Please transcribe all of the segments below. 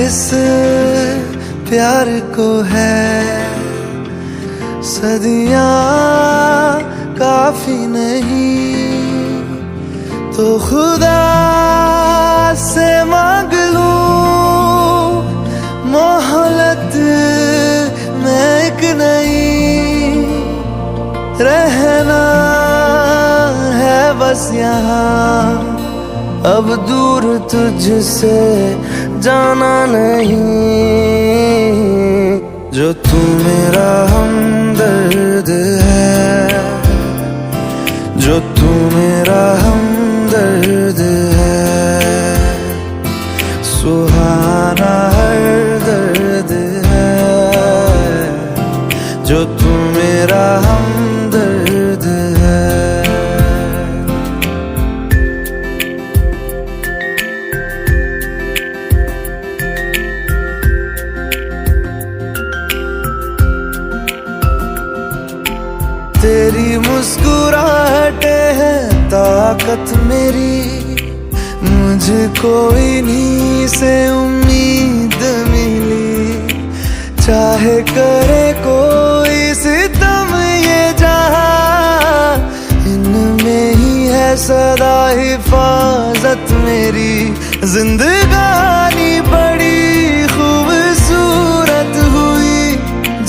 इस प्यार को है सदियां काफी नहीं, तो खुदा से मांग लूं मोहलत में एक नहीं। रहना है बस यहाँ, अब दूर तुझसे जाना नहीं। जो तू मेरा हमदर्द है, जो तू मेरा हमदर्द है, सुहाना हर दर्द है। जो तू मेरा हमदर्द है। तेरी मुस्कुराहटे है ताकत मेरी, मुझको इन्हीं से उम्मीद मिली। चाहे करे कोई सितम ये जहां, इनमें ही है सदा हिफाजत मेरी। जिंदगानी बड़ी खूबसूरत हुई,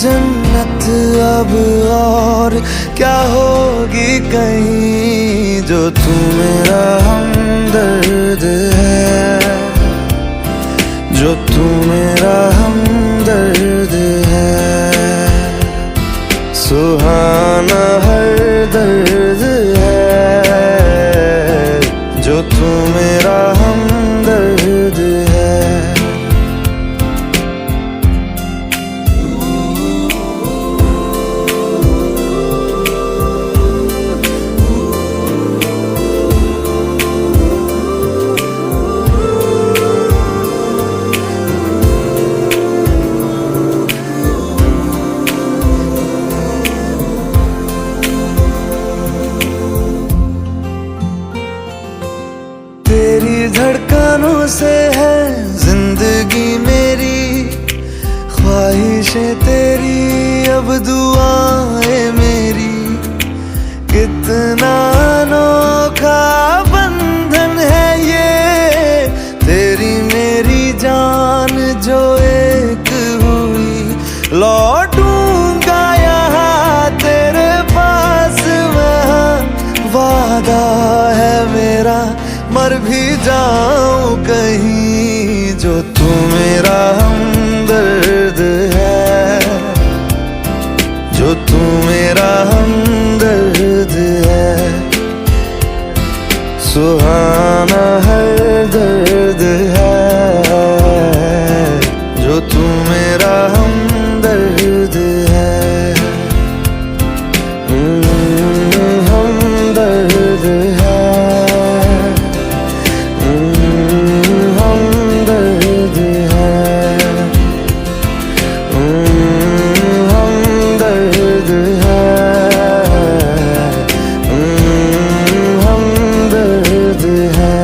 जन्नत अब और क्या होगी कहीं। जो तू मेरा हमदर्द है, जो तू मेरा हमदर्द है, सुहाना हर दर्द है। जो तू मेरा हमदर्द है। तेरी धड़कनों से है जिंदगी मेरी, ख्वाहिशें तेरी अब दुआएं मेरी। कितना अनोखा बंधन है ये, तेरी मेरी जान जो एक हुई। लौटूंगा यहाँ तेरे पास मैं, वादा है मेरा मर भी जाऊं कहीं। जो तू मेरा हमदर्द है, जो तू मेरा हमदर्द है, सुहाना हर दर्द है। जो तू मेरा हमदर्द है। हमदर्द है, हमदर्द है, हमदर्द है, हमदर्द है।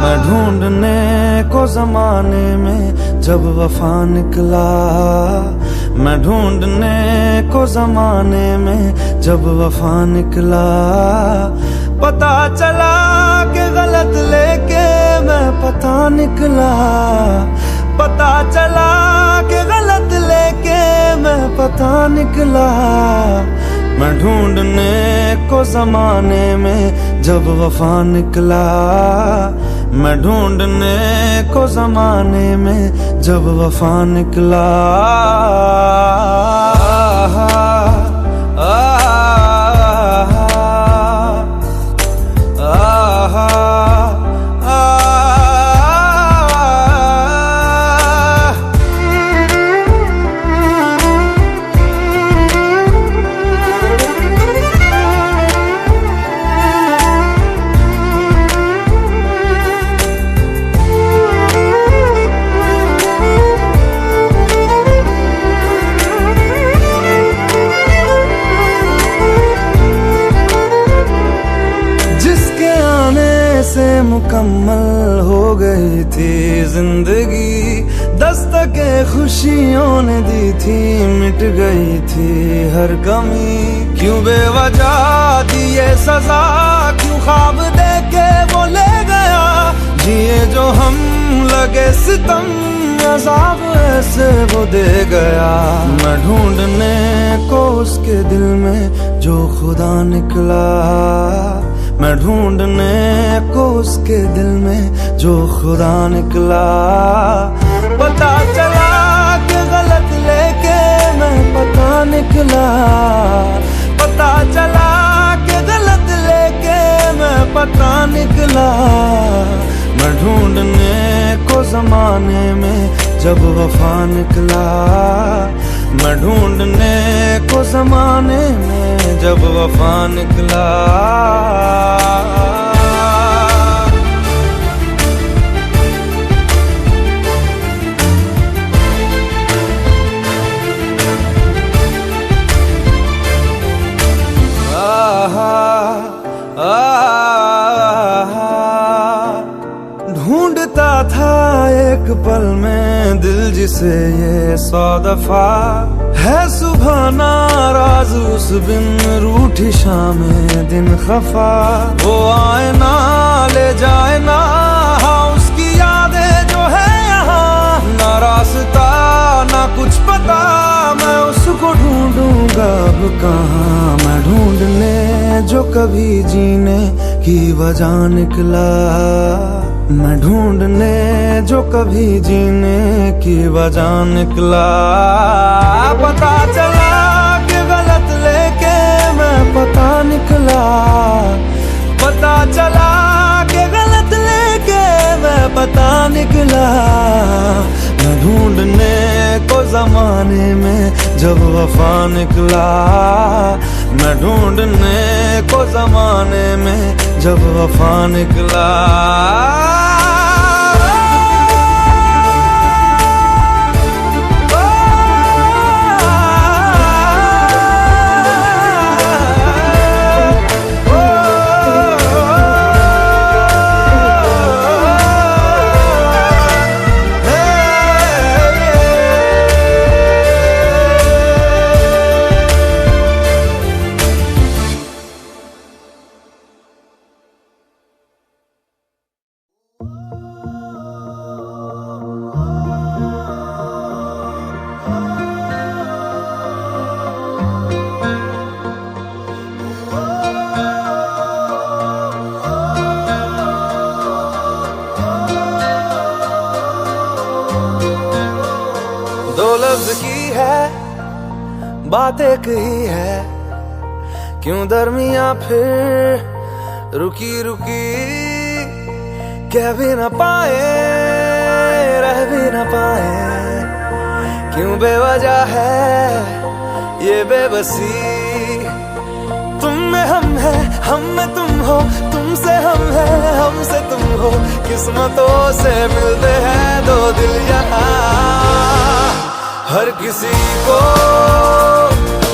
मैं ढूंढने को जमाने में जब वफा निकला, मैं ढूंढने को जमाने में जब वफा निकला। पता चला कि गलत लेके मैं पता निकला, पता चला कि गलत लेके मैं पता निकला। मैं ढूंढने को जमाने में जब वफा निकला, मैं ढूंढने को जमाने में जब वफा निकला। जिंदगी। दस्तके खुशियों ने दी थी, मिट गई थी हर कमी। क्यों बेवजह दी ये सजा, क्यों ख्वाब देके वो ले गया। जिए जो हम लगे सितम, अज़ाब ऐसे वो दे गया। मैं ढूंढने को उसके दिल में जो खुदा निकला, मैं ढूंढने को उसके दिल में जो खुदा निकला। पता चला कि गलत लेके मैं पता निकला, पता चला कि गलत लेके मैं पता निकला। मैं ढूंढने को जमाने में जब वफा निकला, मैं ढूंढने को जमाने में जब वफा निकला। ढूंढता था एक पल में दिल जिसे ये 100 दफा। है सुबह नाराज उस बिन, रूठी शामें दिन खफा। वो आए ना ले जाए ना, हाँ उसकी यादें जो है यहाँ। ना रास्ता ना कुछ पता, मैं उसको ढूंढूंगा अब कहाँ। मैं ढूंढने जो कभी जीने की वजह निकला, मैं ढूंढने जो कभी जीने की वजह निकला। पता चला कि गलत लेके मैं पता निकला, पता चला कि गलत लेके मैं पता निकला। मैं ढूंढने को जमाने में जब वफा निकला, मैं ढूंढने को जमाने में जब वफा निकला। दो लफ्ज की है बात एक ही है, क्यों दरमिया फिर रुकी रुकी। कह भी न पाए रह भी न पाए, क्यों बेवजह है ये बेबसी। तुम में हम है, हम में तुम हो, तुमसे हम है, हमसे तुम हो। किस्मतों से मिलते हैं दो दिल यहाँ, हर किसी को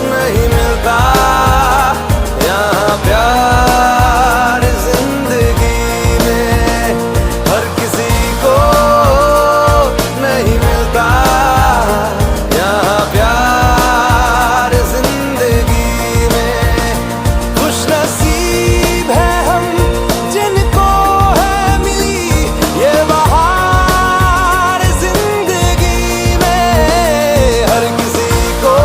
नहीं मिलता यहाँ प्यार जिंदगी में। हर किसी को नहीं मिलता यहाँ प्यार जिंदगी में। खुश नसीब है हम जिनको है मिली ये बहार जिंदगी में। हर किसी को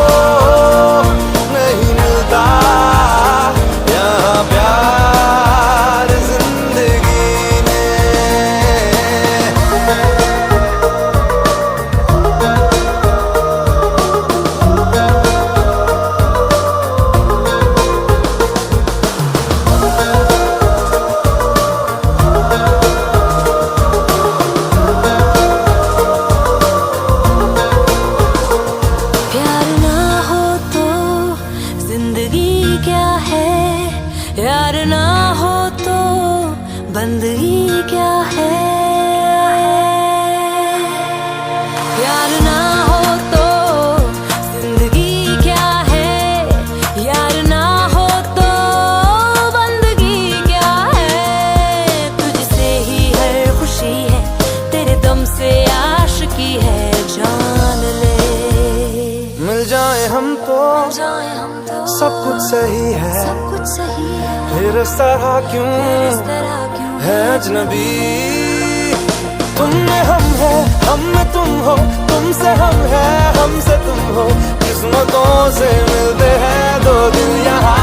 सब कुछ सही है, सब कुछ सही है, फिर इस तरह क्यों है अजनबी। तुम में हम है, हम में तुम हो, तुमसे हम है, हमसे तुम हो, किस्मतों से मिलते हैं दो दिल यहाँ।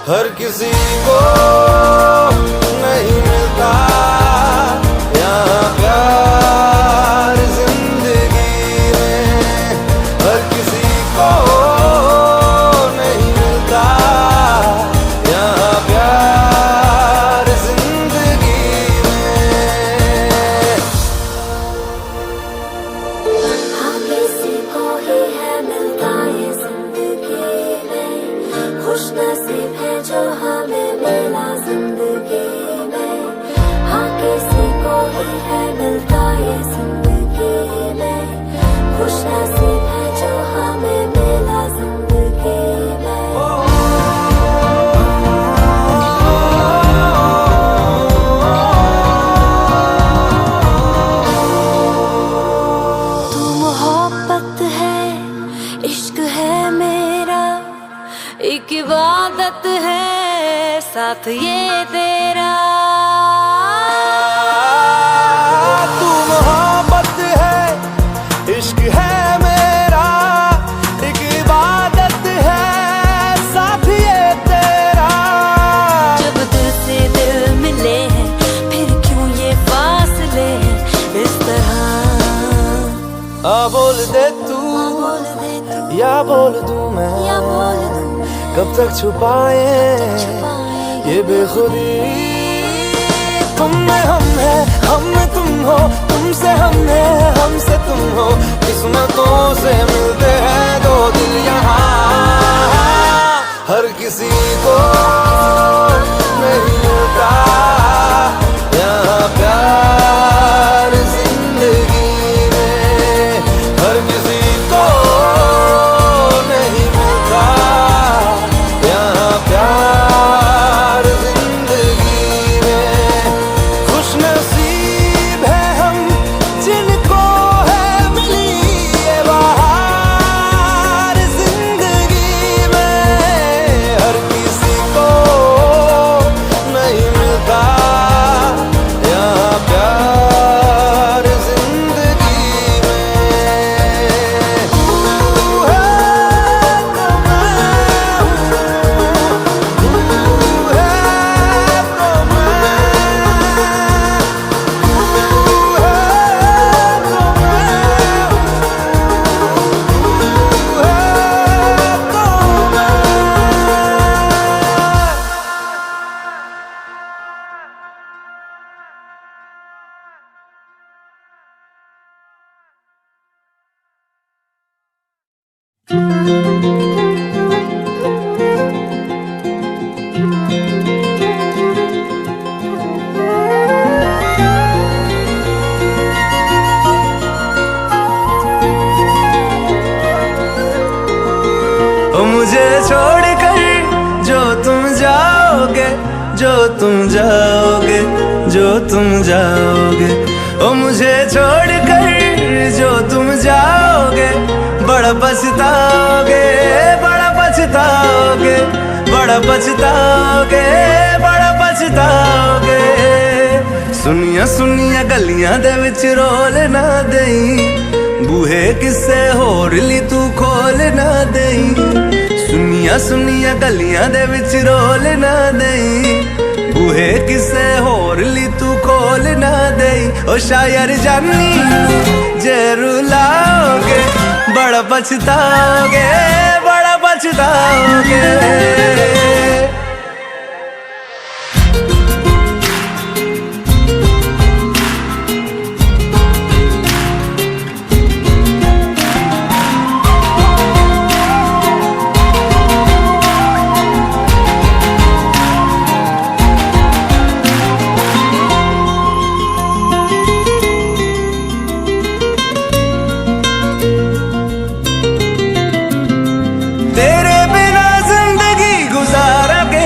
हर किसी को नहीं मिलता यहाँ प्यार जिंदगी में, हर किसी को नहीं मिलता यहाँ प्यार जिंदगी में। हाँ किसी को ही है मिलता ये जिंदगी में, खुश नसीब है जो हमें मिला जिंदगी में। हाँ किसी को ही है मिलता ये जिंदगी में, खुश नसीब है जो हमें मिला जिंदगी में। तू मोहब्बत है, इश्क है मेरा, एक इबादत है साथ ये तेरा। तू मोहब्बत है, इश्क है मेरा, एक इबादत है साथ ये तेरा। जब दिल से दिल मिले हैं फिर क्यों ये फासले हैं इस तरह। बोल दे तू बोल दे तू या बोल दूं मैं, या बोल दूं कब तक छुपाए ये बेखुदी। तुम में हम है, हम में तुम हो, तुमसे हम है, हमसे तुम हो, किस्मतों से मिलते हैं दो दिल यहाँ। हर किसी को नहीं मिलता यहाँ प्यार जिंदगी में, हर किसी को नहीं मिलता यहाँ प्यार जिंदगी में। खुश नसीब है हम जिनको है मिली ये बहार जिंदगी में, हर किसी को नहीं मिलता यहाँ प्यार जिंदगी में। तू है तो मैं हूँ, तू है तो मैं, तू है तो मैं हूँ, तू है तो मैं। ओ मुझे छोड़कर जो तुम जाओगे, जो तुम जाओगे, जो तुम जाओगे, ओ मुझे छोड़कर जो तुम जाओगे, बड़ा पछताओगे, बड़ा पछताओगे, बड़ा पछताओगे, बड़ा पछताओगे। सुनिया सुनिया गलियां दे विच रोल ना देई, बूहे किसे होर ली तू खोल ना देई। सुनिया सुनिया गलियां दे विच रोल ना देई, बूहे किसे होर ली तू खोल ना देई। ओ शायर जानी जे रुलाओगे, बड़ा पछताओगे, बड़ा पछताओगे। तेरे बिना जिंदगी गुजारा के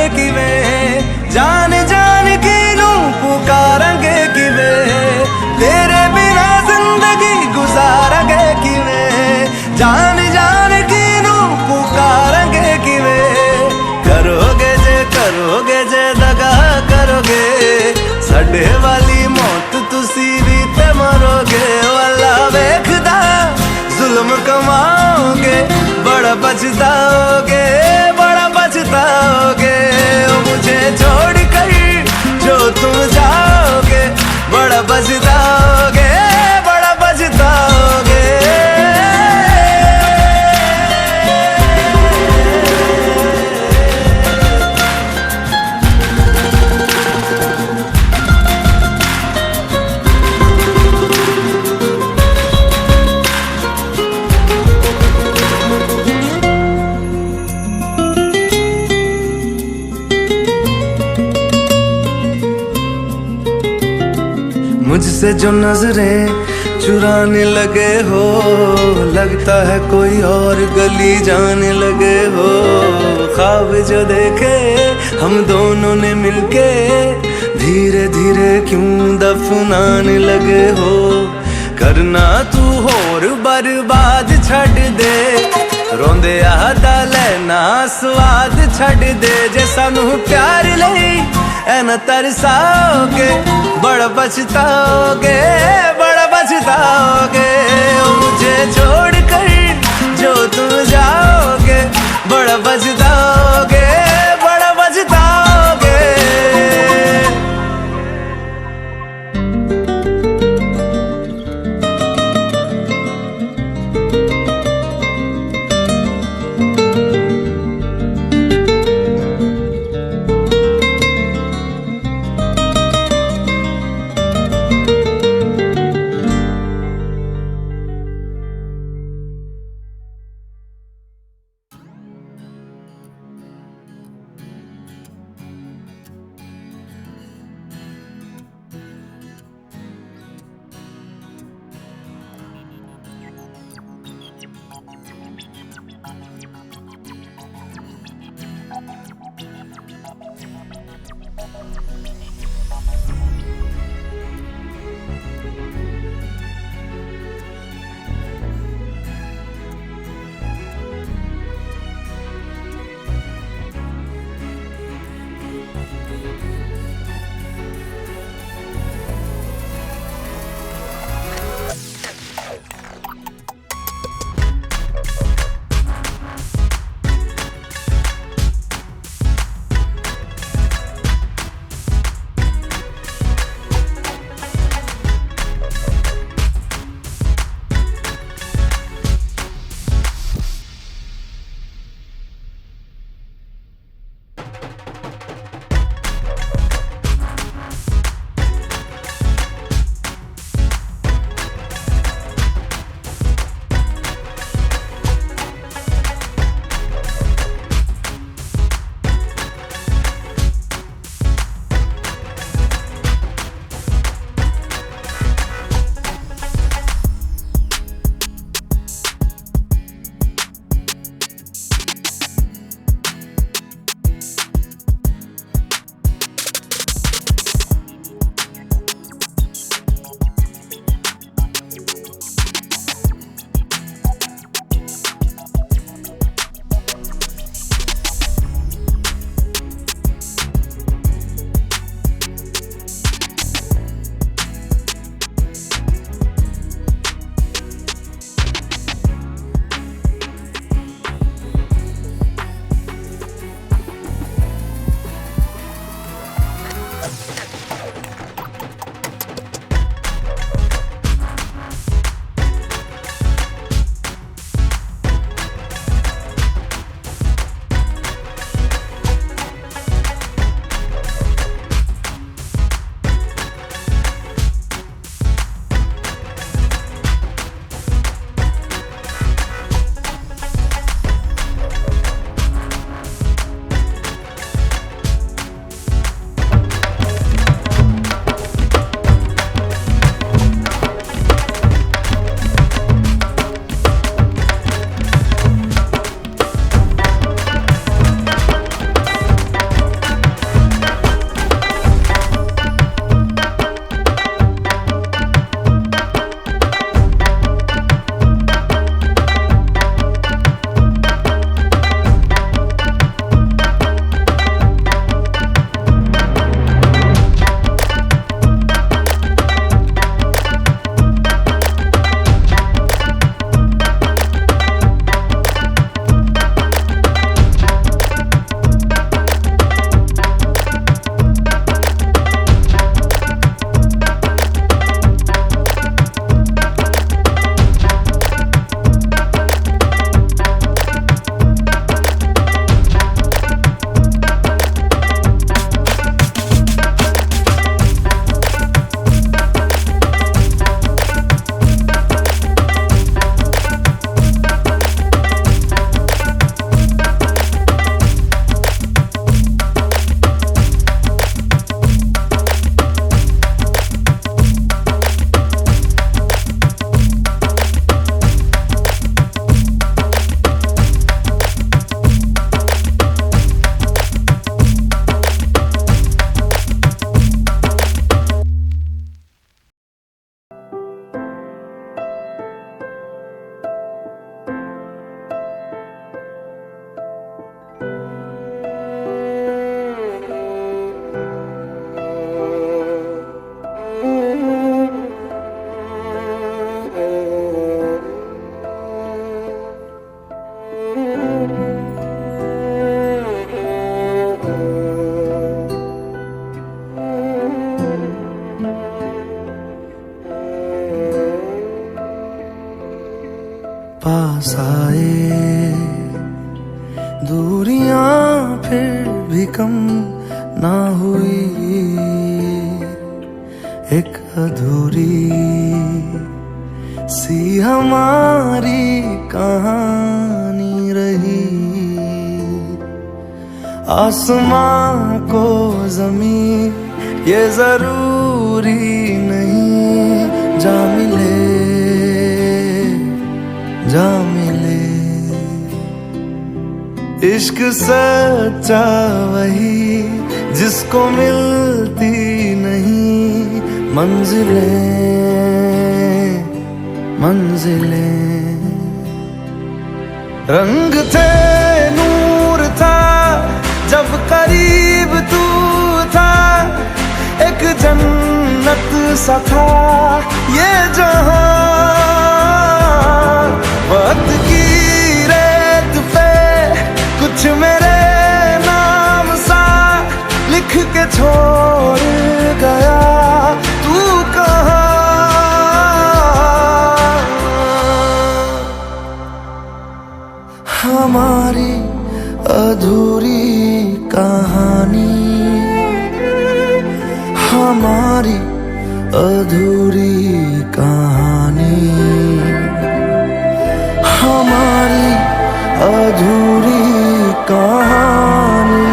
पछताओगे, बड़ा पछताओगे। ओ मुझे छोड़ कर जो तुम जाओगे, बड़ा पछताओगे, बड़ा पछताओगे। मुझसे जो नजरें चुराने लगे हो, लगता है कोई और गली जाने लगे हो। ख्वाब जो देखे हम दोनों ने मिलके, धीरे धीरे क्यों दफनाने लगे हो। करना तू होर बर्बाद छड़ दे, रोंदे आदा लेना स्वाद छड़ दे। जे सानू प्यार लई ऐना तरसाओगे, बड़ा पछताओगे, बड़ा पछताओगे। ओ मुझे छोड़ कर जो तुम जाओगे, बड़ा पछताओगे, बड़ा पछताओगे। पास आए, दूरियां फिर भी कम ना हुई, एक अधूरी सी हमारी कहानी रही। आसमां को ज़मीं ये जरूरी नहीं, जा मिले जा मिले। इश्क सच्चा वही जिसको मिलती नहीं मंजिलें मंजिलें। रंग थे नूर था जब करीब तू था, एक जन्नत सा था ये जहां। वक्त की रेत पे कुछ मेरे नाम सा लिख के छोड़ गया, तू कहाँ? हमारी अधूरी कहानी, हमारी अधूरी कहानी, हमारी अधूरी कहानी,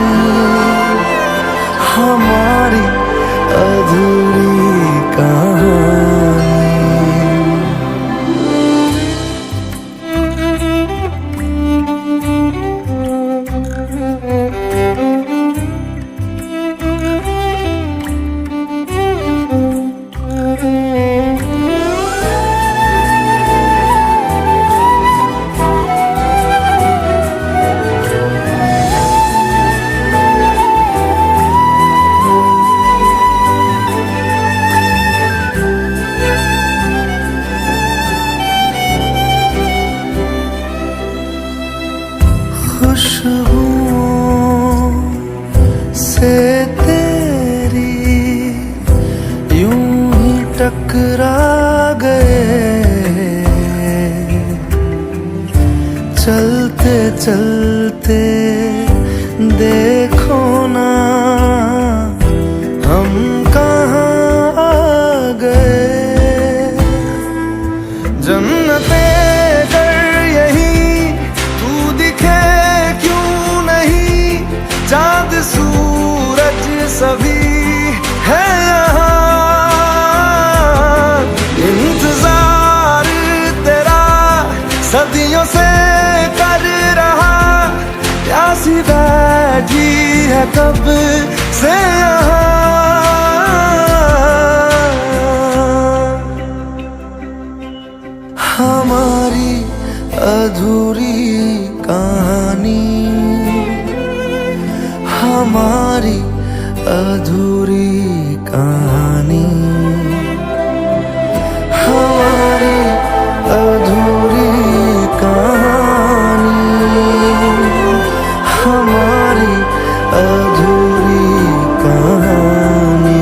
हमारी अधूरी कहानी। खुशबुओं से तेरी यूं ही टकरा गए, चलते चलते देखो ना हम कहाँ आ गए। जन्नते चाँद सूरज सभी है यहाँ, इंतजार तेरा सदियों से कर रहा, प्यासी बैठी है कब से यहाँ। हमारी अधूरी कहानी, हमारी अधूरी कहानी, हमारी अधूरी कहानी, हमारी अधूरी कहानी।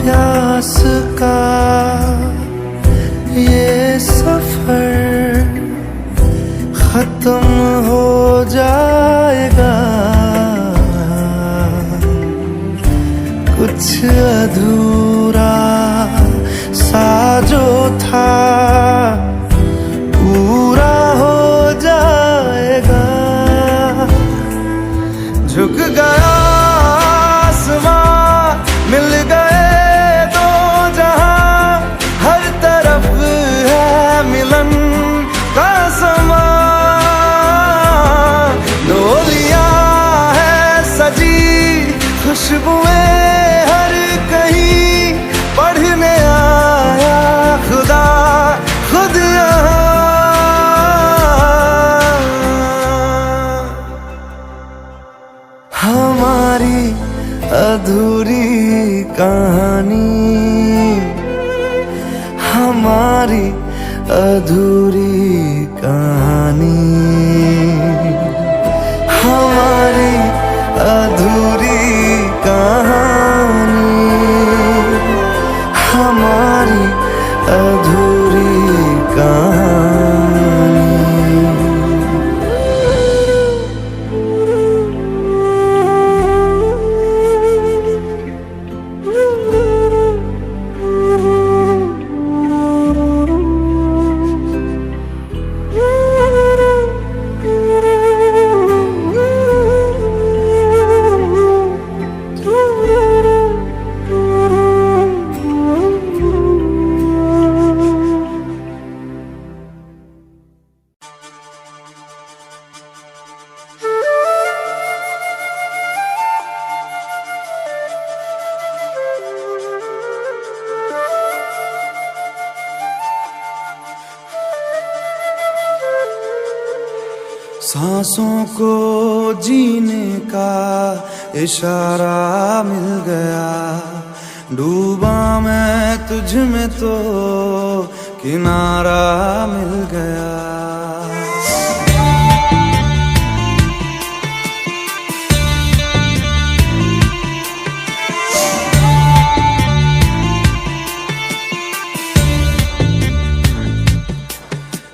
प्यास का ये सफर खत्म हो जाएगा, कुछ अधूरा सा जो था पूरा हो जाएगा। झुक गया आसमां, मिल गए दो जहां, हर तरफ है मिलन का समा। डोलियां है सजी, खुशबुएं हर कहीं, पढ़ने आया खुदा खुद यहाँ। अधूरी कहानी, हमारी अधूरी कहानी, हमारी अधूरी कहानी। सांसों को जीने का इशारा मिल गया, डूबा मैं तुझ में तो किनारा मिल गया।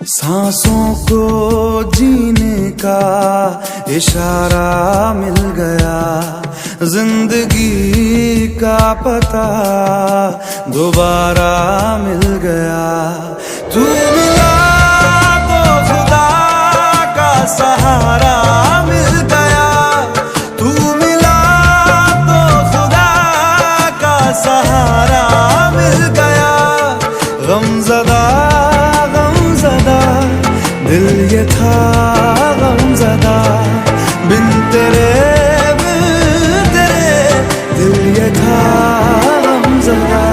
सांसों को जीने का इशारा मिल गया, जिंदगी का पता दोबारा मिल गया। तू मिला तो खुदा का सहारा मिल गया, तू मिला तो खुदा का सहारा मिल गया। गमज़दा दिल ये था गमज़दा, बिन तेरे दिल ये था गमज़दा।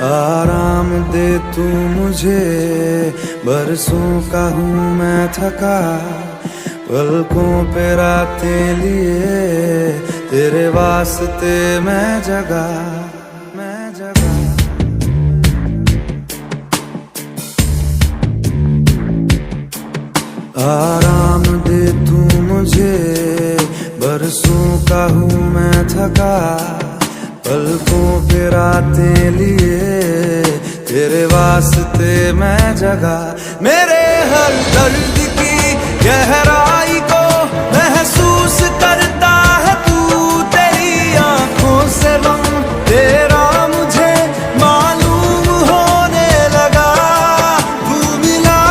आराम दे तू मुझे, बरसों का हूँ मैं थका, पलकों पे रातें लिए तेरे वास्ते मैं जगा। आराम दे तू मुझे, बरसों का हूँ मैं थका, पलकों पे रातें लिए तेरे वास्ते मैं जगा। मेरे हर दर्द की गहराई को महसूस करता है तू, तेरी आंखों से गम तेरा मुझे मालूम होने लगा। तू मिला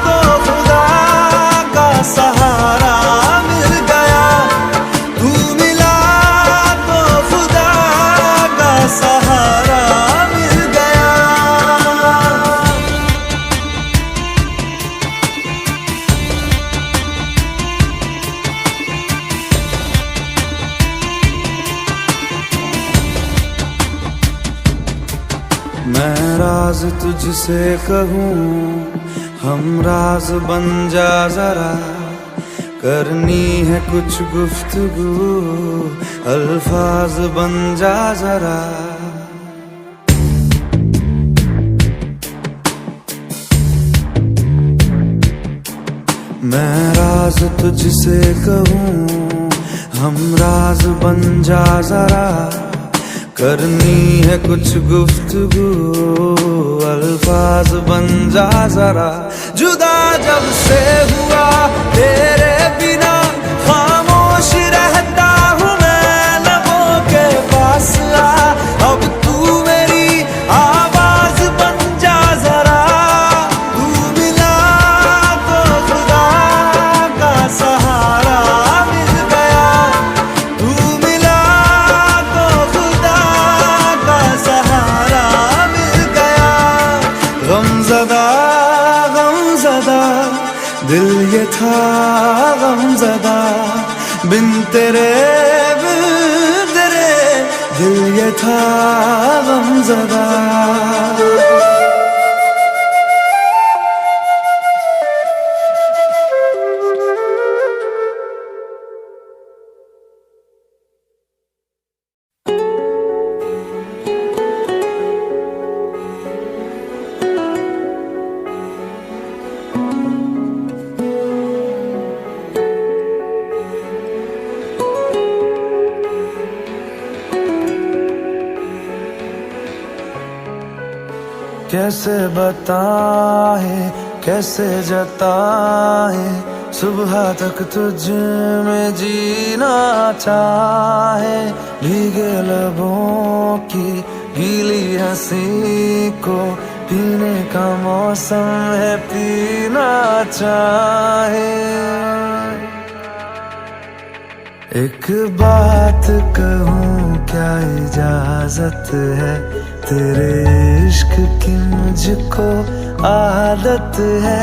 तो खुदा का सहारा मिल गया, तू मिला तो खुदा का सहारा मिल गया। मैं राज तुझसे कहूँ, हम राज बन जा जरा, करनी है कुछ गुफ्तगू, अल्फाज बन जा जरा। मैं राज तुझसे कहूँ, हम राज बन जा जरा, करनी है कुछ गुफ्तगू, अल्फाज बन जा जरा। जुदा जब से हुआ तेरे बिना खामोश रहता हूँ मैं, लबों के पास आ अब तू मेरी आवाज बन जा जरा। तू मिला तो खुदा ये था गमज़दा, बिन तेरे दिल ये था गमज़दा। कैसे बताए कैसे जताए, सुबह तक तुझ में जीना चाहे। भीगे लबों की गीली हंसी को पीने का मौसम है, पीना चाहे। एक बात कहूँ क्या इजाजत है, तेरे इश्क की मुझको आदत है।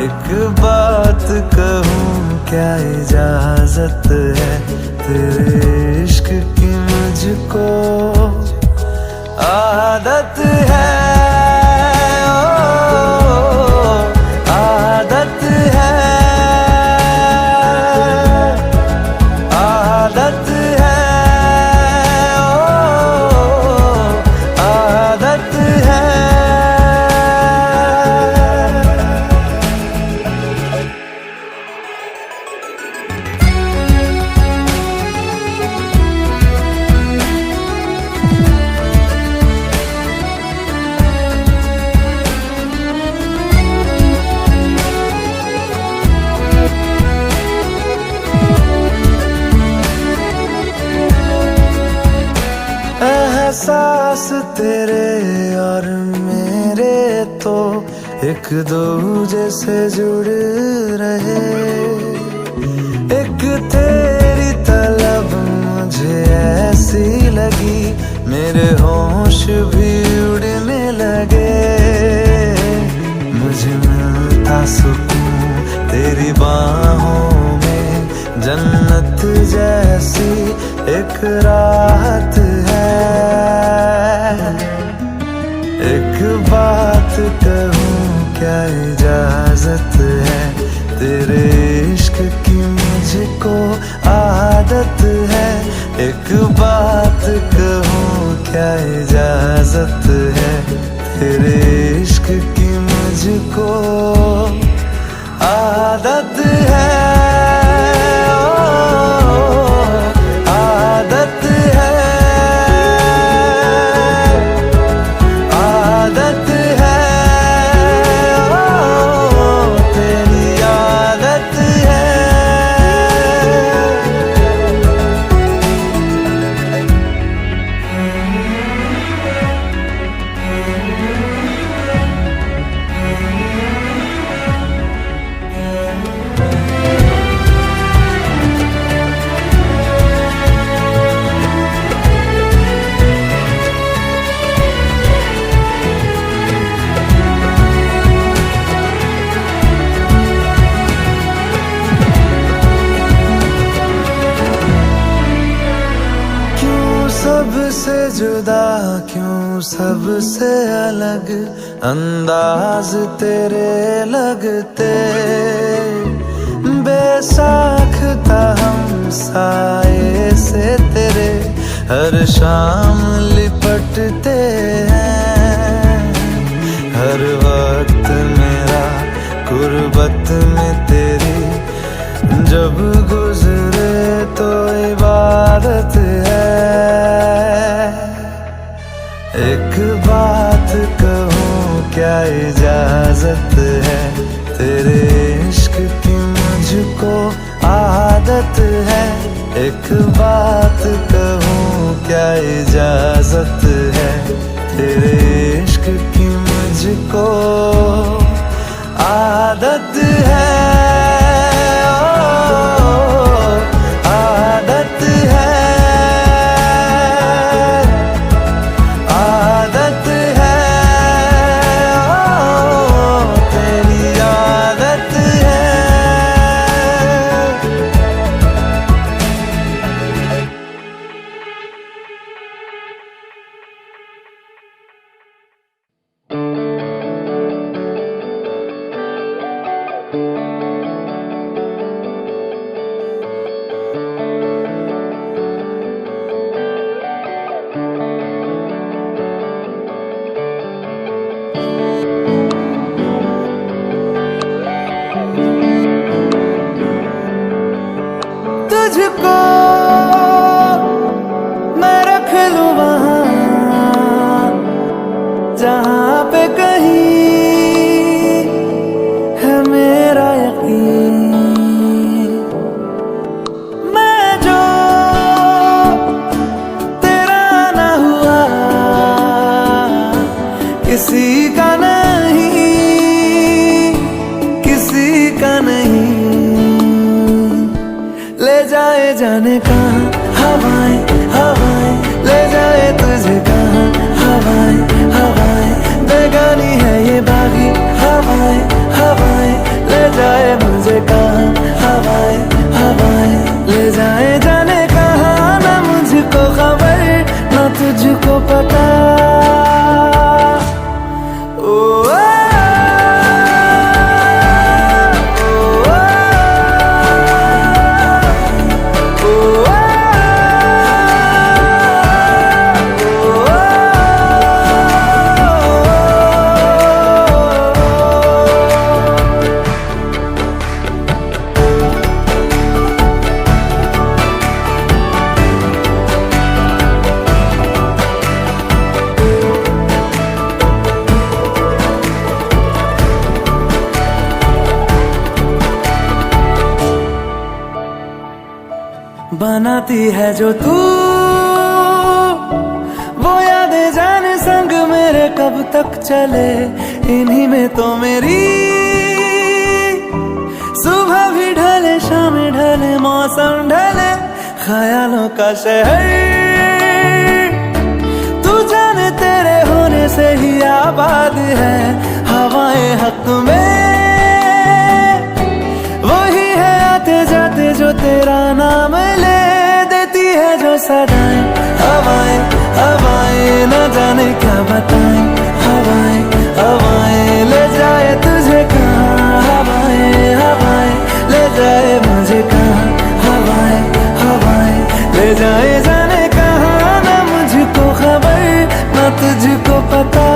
एक बात कहूँ क्या इजाजत है, तेरे इश्क की मुझको आदत है। एहसास तेरे और मेरे तो एक दूजे से जुड़ रहे। एक तेरी तलब मुझे ऐसी लगी, मेरे होश भी उड़ने लगे। मुझे मिलता सुकून तेरी बाहों में, जन्नत जैसी एक राहत है। एक बात कहूँ क्या इजाजत है, तेरे इश्क की मुझको आदत है। एक बात कहूँ क्या इजाजत है, तेरे इश्क की मुझको आदत है। सबसे जुदा क्यों सबसे अलग अंदाज तेरे लगते। बेसाख्ता हम साए से तेरे हर शाम लिपटते हैं। हर वक्त मेरा गुर्बत में तेरी जब गुजरे तो इबादत है। एक बात कहूँ क्या इजाजत है, तेरे इश्क की मुझको आदत है। एक बात कहूँ क्या इजाजत है, तेरे इश्क की मुझको आदत है। तुझको मैं रख लूं वहां जहां पे कहीं है मेरा यकीन। मैं जो तेरा ना हुआ किसी का नहीं, किसी का नहीं। ले जाए जाने कहाँ हवाएं हवाएं, ले जाए तुझे कहाँ हवाएं हवाएं। बेगानी है ये बागी हवाएं हवाएं, ले जाए मुझे कहाँ हवाएं हवाएं। ले जाए जाने कहाँ ना मुझको खबर ना तुझको पता। ओ बनाती है जो तू वो यादें जाने संग मेरे कब तक चले। इन्हीं में तो मेरी सुबह भी ढले शाम ढले मौसम ढले। ख्यालों का शहर तू जाने तेरे होने से ही आबाद है। हवाएं हक में वही है आते जाते जो तेरा नाम ले देती है जो सदाएं। हवाएं हवाएं न जाने क्या बताएं। हवाएं हवाएं ले जाए तुझे कहाँ हवाएं हवाएं, ले जाए मुझे कहाँ हवाएं हवाएं। ले जाए जाने कहाँ ना मुझको खबर ना तुझको पता।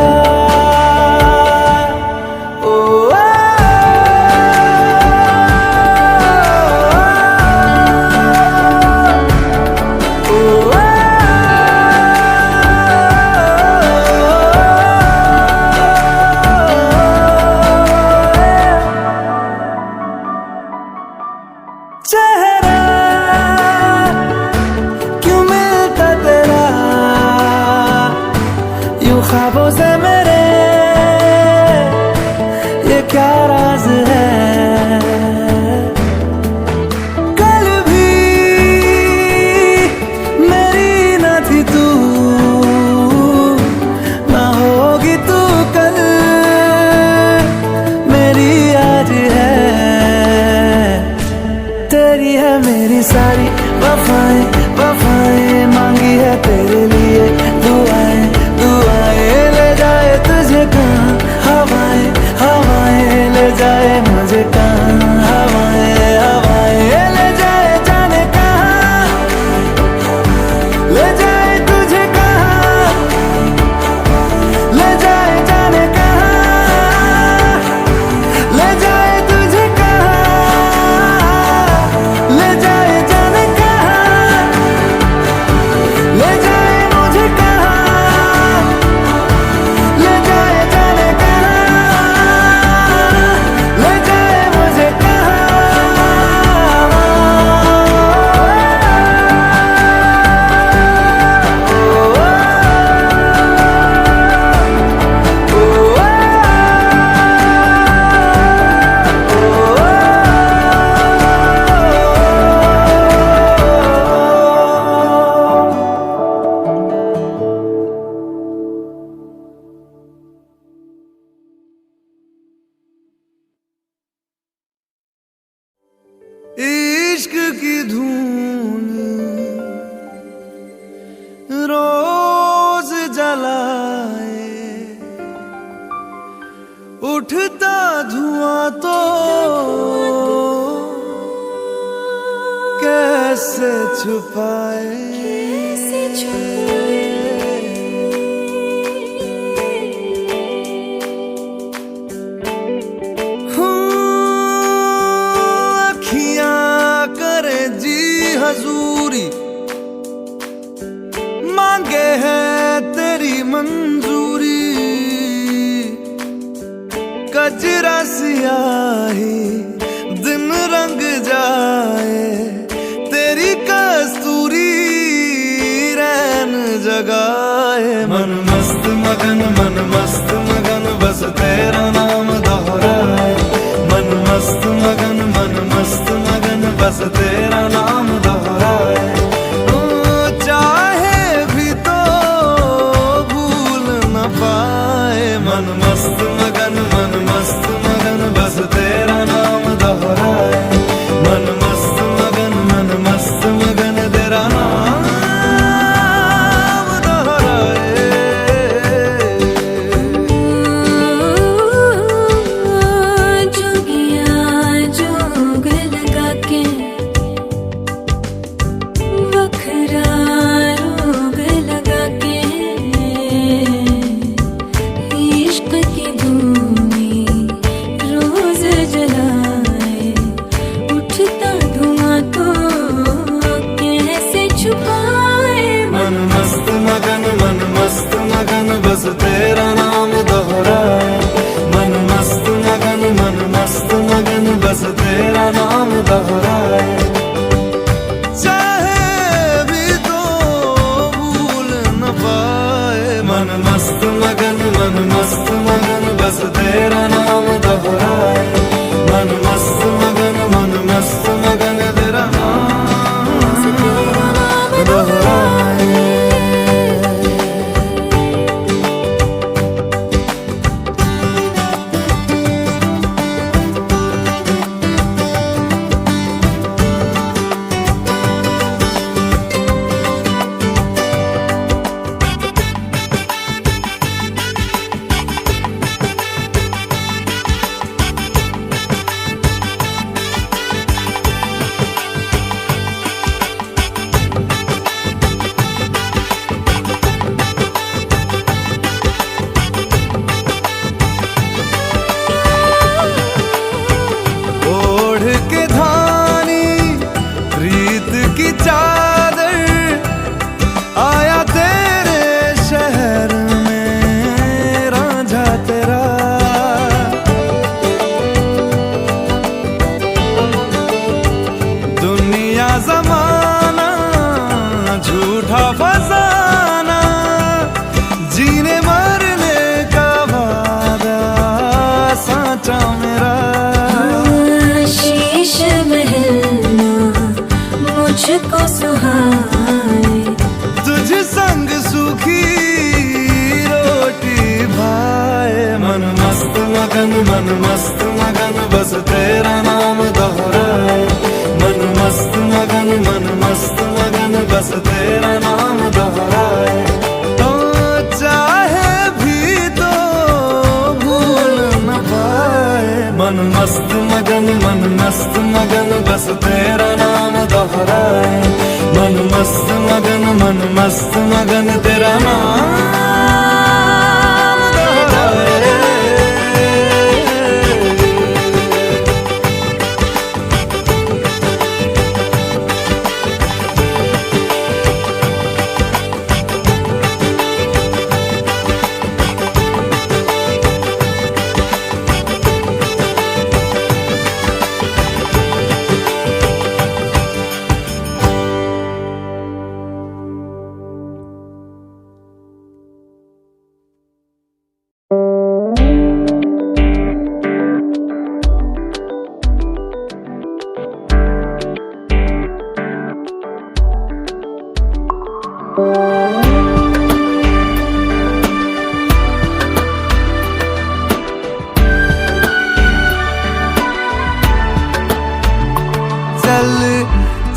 चेहरा क्यों मिलता तेरा यूं ख्वाबों से मेरे, ये क्या राज है। कल भी मेरी न थी तू ना होगी तू कल मेरी आज है। तेरी है मेरी सारी वफाएं वफाएं, मांगी है तेरे लिए दुआएं दुआएं। ले जाए तुझे कहाँ हवाएं हवाएं, ले जाए मुझे कहाँ हवाएं हवाएं। ले जाए जाने कहाँ, ले जाए तुझे कहाँ, ले जाए जाने कहाँ, ले जाए तुझे कहाँ, ले जाए जाने कहाँ, ले जाए मुझे कहाँ, ले जाए जाने कहाँ, ले जाए मुझे इश्क की धून रोज जलाए, उठता धुआं तो कैसे छुपाए। सियाही दिन रंग जाए, तेरी कस्तूरी रैन जगाए। मन मस्त मगन बस तेरा नाम दोहराए। मन मस्त मगन बस तेरा नाम दोहराए। चाहे भी तो भूल न पाए। मन मस्त मगन बस तेरा नाम दोहराए। मन मस्त मगन तेरा नाम दोहराए। जोगिया जोग लगा के वखरा रोग लगा के इश्क की धूनी रोज जलाए। उठता धुआं तो कैसे छुपाए। मन मस्त मगन बस तेरा नाम दोहराए। मन मस्त मगन बस तेरा नाम दोहराए। चाहे भी तो भूल न पाए। मन मस्त मगन बस तेरा नाम दोहराए। मन मस्त मगन तेरा नाम दोहराए। ओढ़ के धानी प्रीत की चादर आया तेरे शहर में रांझा तेरा। दुनिया जमाना झूठा फसाना, जीने मरने का वादा साचा मेरा। शीश महलना मुझको सुहाए। तुझ संग सूखी रोटी भाए। मन मस्त मगन बस तेरा नाम दोहराए। मन मस्त मगन बस तेरा नाम दोहराए। तो चाहे भी तो भूल न पाए। मन मस्त मगन बस तेरा नाम दोहराए। मन मस्त मगन तेरा नाम दोहराए।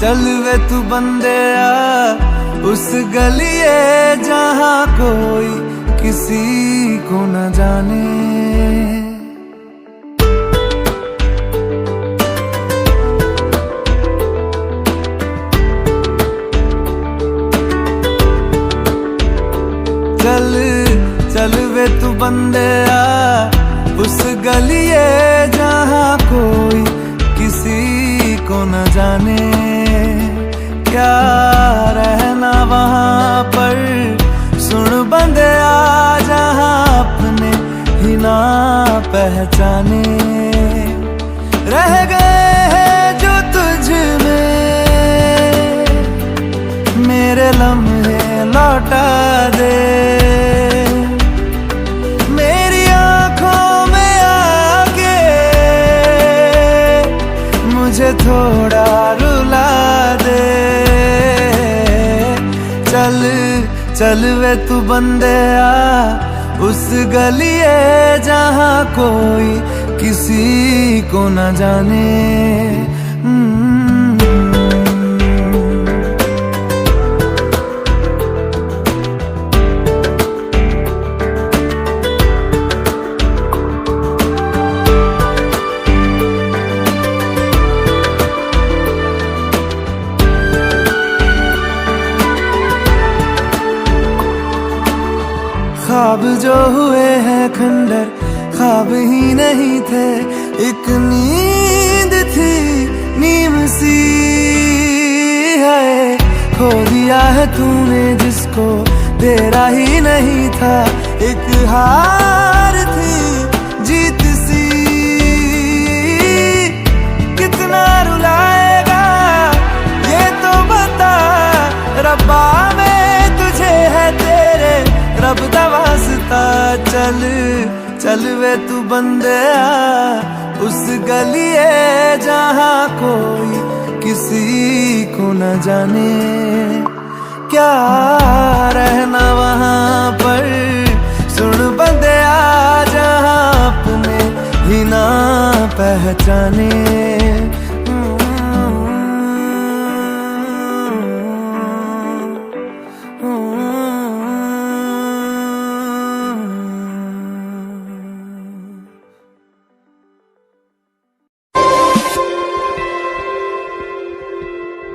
चल वे तू बंदेया उस गलिए जहाँ कोई किसी को न जाने। चल चल वे तू बंदेया उस गलिए जहाँ कोई किसी को न जाने। क्या रहना वहाँ पर सुन बंदेया जहाँ अपने ही ना पहचाने। थोड़ा रुला दे। चल चल वे तू बंदिया उस गलिए जहाँ कोई किसी को न जाने। ख्वाब जो हुए हैं खंडर ख्वाब ही नहीं थे, एक नींद थी नीम सी है। खो दिया है तूने जिसको तेरा ही नहीं था, एक हार थी जीत सी। कितना रुलाएगा ये तो बता रब्बा, में तुझे है तेरे रब दा वास्ता। चल चल वे तू बंदिया उस गलिए जहाँ कोई किसी को न जाने। क्या रहना वहाँ पर सुन बंदिया जहाँ अपने ही ना पहचाने।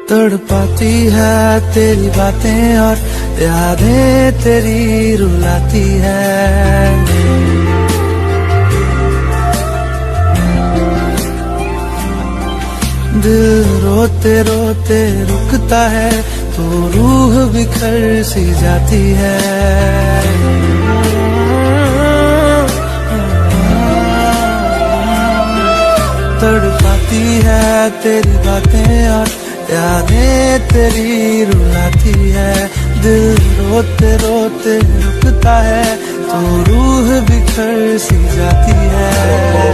तड़पाती है तेरी बातें और यादें तेरी रुलाती है। दिल रोते रोते रुकता है तो रूह बिखर सी जाती है। तड़पाती है तेरी बातें और यादें तेरी रुलाती है। दिल रोते रोते रुकता है तो रूह बिखर सी जाती है।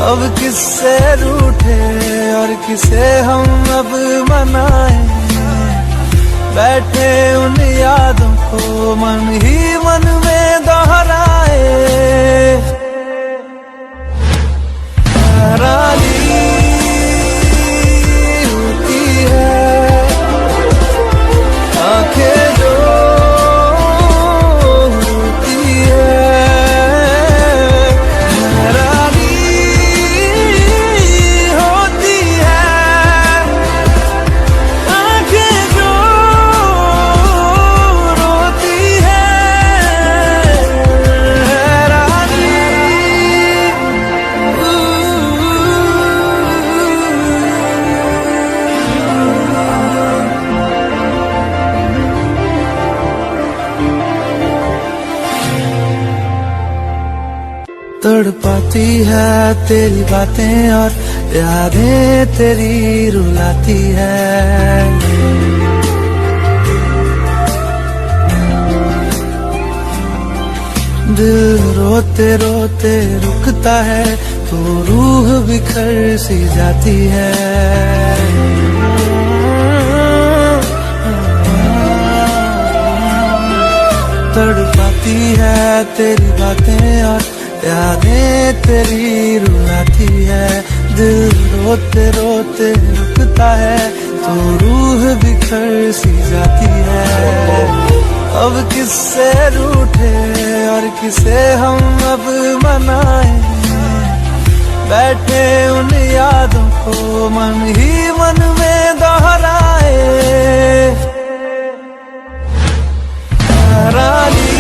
अब किससे रूठे और किसे हम अब मनाएं, बैठे उन यादों को मन ही मन में दोहराए। हैरानी तड़पाती है तेरी बातें और यादें तेरी रुलाती है। दिल रोते रोते रुकता है तो रूह बिखर सी जाती है। तड़पाती है तेरी बातें और यादें तेरी रुलाती है। दिल रोते रोते रुकता है तो रूह बिखर सी जाती है। अब किससे रूठे और किसे हम अब मनाएं, बैठे उन यादों को मन ही मन में दोहराए। हैरानी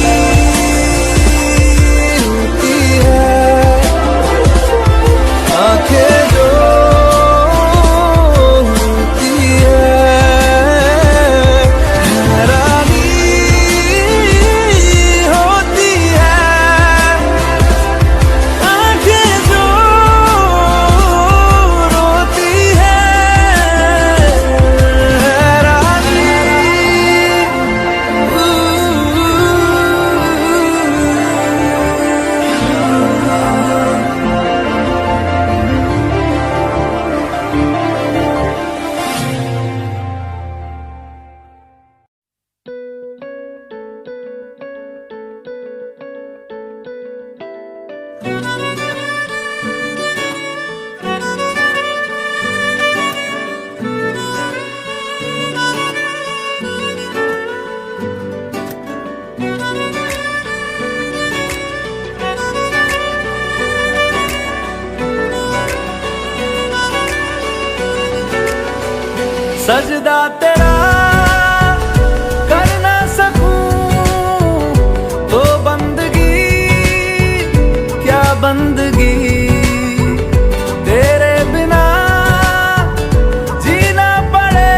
सजदा तेरा कर ना सकूं तो बंदगी क्या बंदगी, तेरे बिना जीना पड़े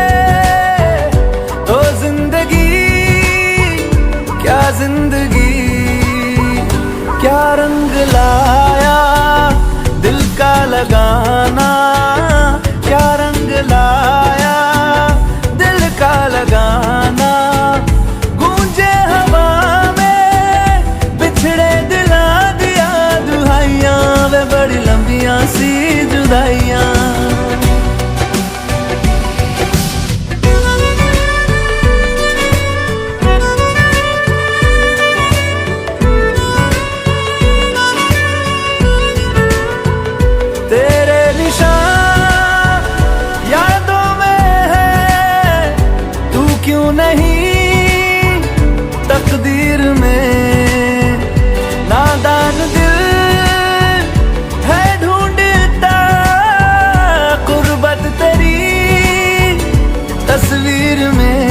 तो जिंदगी क्या जिंदगी। क्या रंग लाया दिल का लगाना, क्या रंग लाया दिल का लगाना, गूंजे हवा में बिछड़े दिला दिया दुहाइयां, वे बड़ी लंबियां सी जुदाइयां। तेरे निशान यादों में है, तू क्यों नहीं तकदीर में, नादान दिल है ढूंढता कुर्बत तेरी तस्वीर में।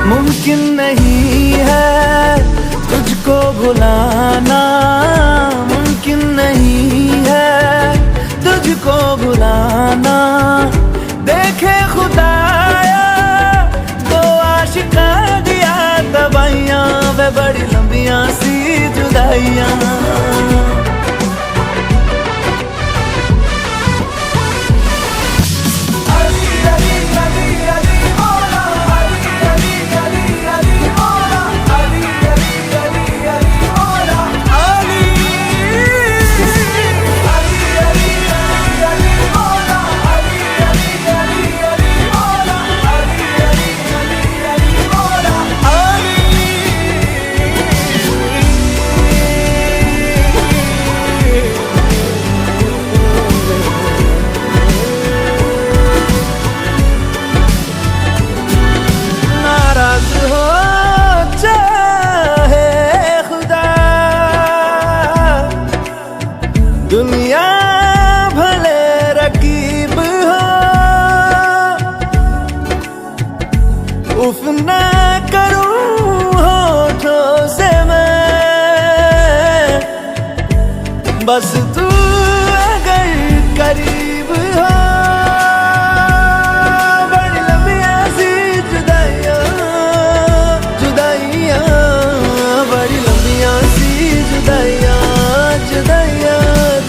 मुमकिन नहीं है तुझको भुलाना, मुमकिन नहीं है तुझको भुलाना, देखे खुदाया तो आशिका दिया दवाइयां, वे बड़ी लंबियां सी जुदाइयां। दुनिया भले रकीब हो, उफ ना करूं होठों से मैं, बस तू अगर करीब हो। बड़ी लंबियां सी जुदाइयां जुदाइयां, बड़ी लंबियां सी जुदाइयां जुदाइयां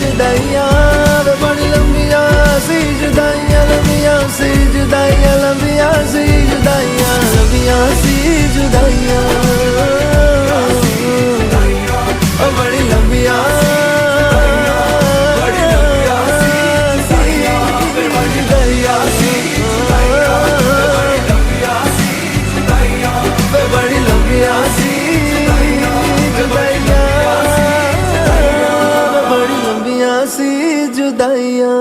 जुदाइयां, बड़ी लंबियां सी जुदाइयां, लंबियां सी जुदाइयां, लंबियां सी जुदाइयां, लंबियां सी जुदाइयां, बड़ी लंबियां जुदाइयां।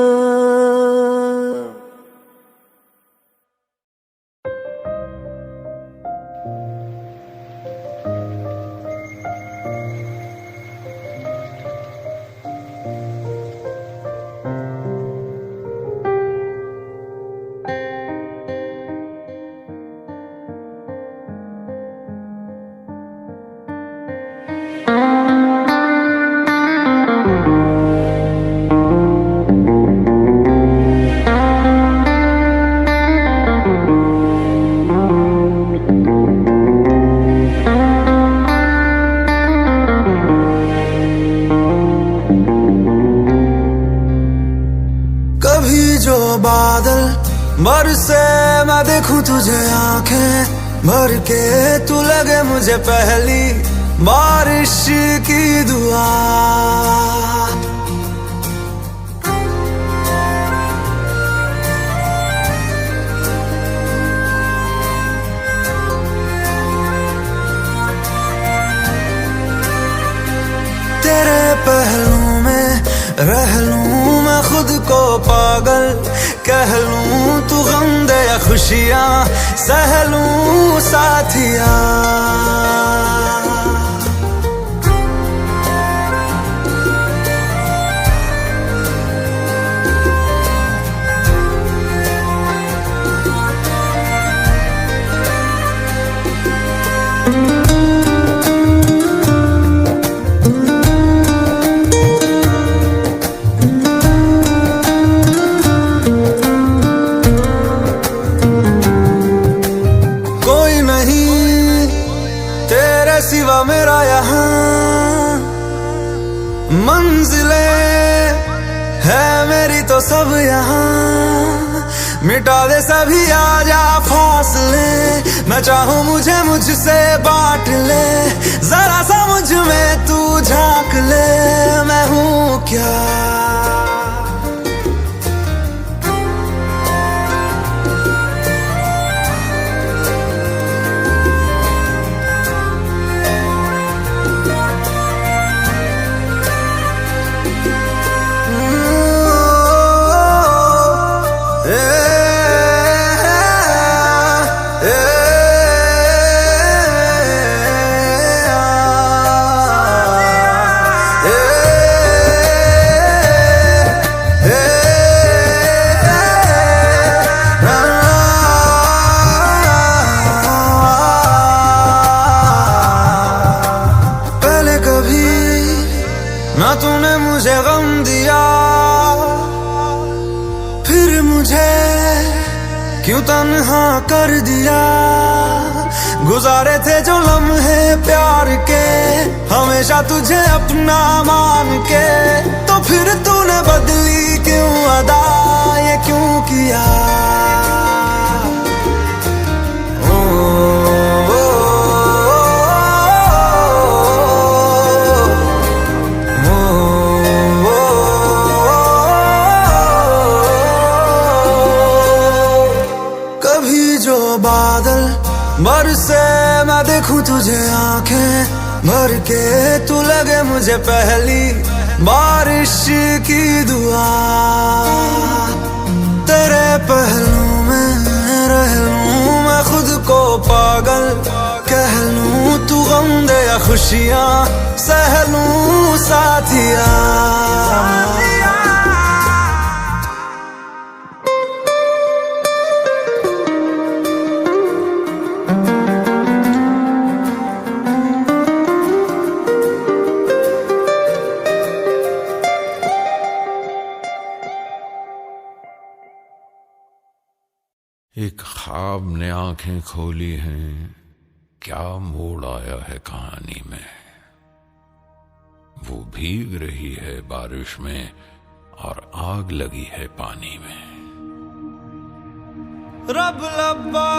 बादल बरसे मैं देखूं तुझे आंखें भर के, तू लगे मुझे पहली बारिश की दुआ। तेरे पहलू में रह लूं मैं खुद को पागल, कह लूं तू गम दे या खुशियां सह लूं साथिया। जहां मंजिले है मेरी तो सब यहाँ, मिटा दे सभी आजा फासले, मैं चाहूं मुझे मुझसे बांट ले, जरा सा मुझ में तू झांक ले, मैं हूँ क्या। ना तूने मुझे गम दिया, फिर मुझे क्यों तन्हा कर दिया। गुजारे थे जो लम्हे प्यार के, हमेशा तुझे अपना मान के, तो फिर तूने बदली क्यों अदा, ये क्यों किया। बादल बरसे मैं देखूं तुझे आंखें भर के, तू लगे मुझे पहली बारिश की दुआ। तेरे पहलू में रह लूं मैं खुद को पागल कह लूं, तू गम दे या खुशियां सह लूं साथिया। एक ख्वाब ने आंखें खोली हैं, क्या मोड़ आया है कहानी में। वो भीग रही है बारिश में और आग लगी है पानी में। रब लब्बा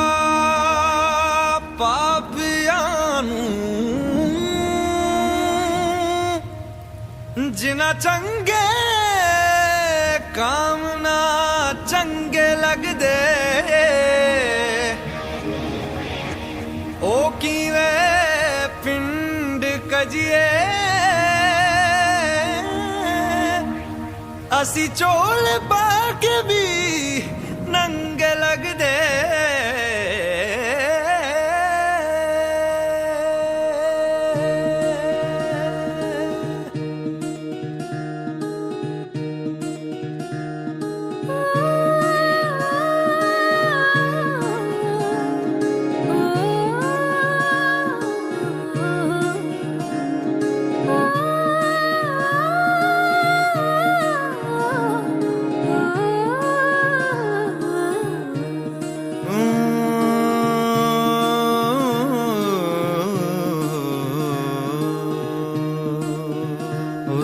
पापियानू जिना चंगे काम ना चंगे लगदे, ओ कीवे पिंड कजिए असी चोल पाके भी नंगे लगदे।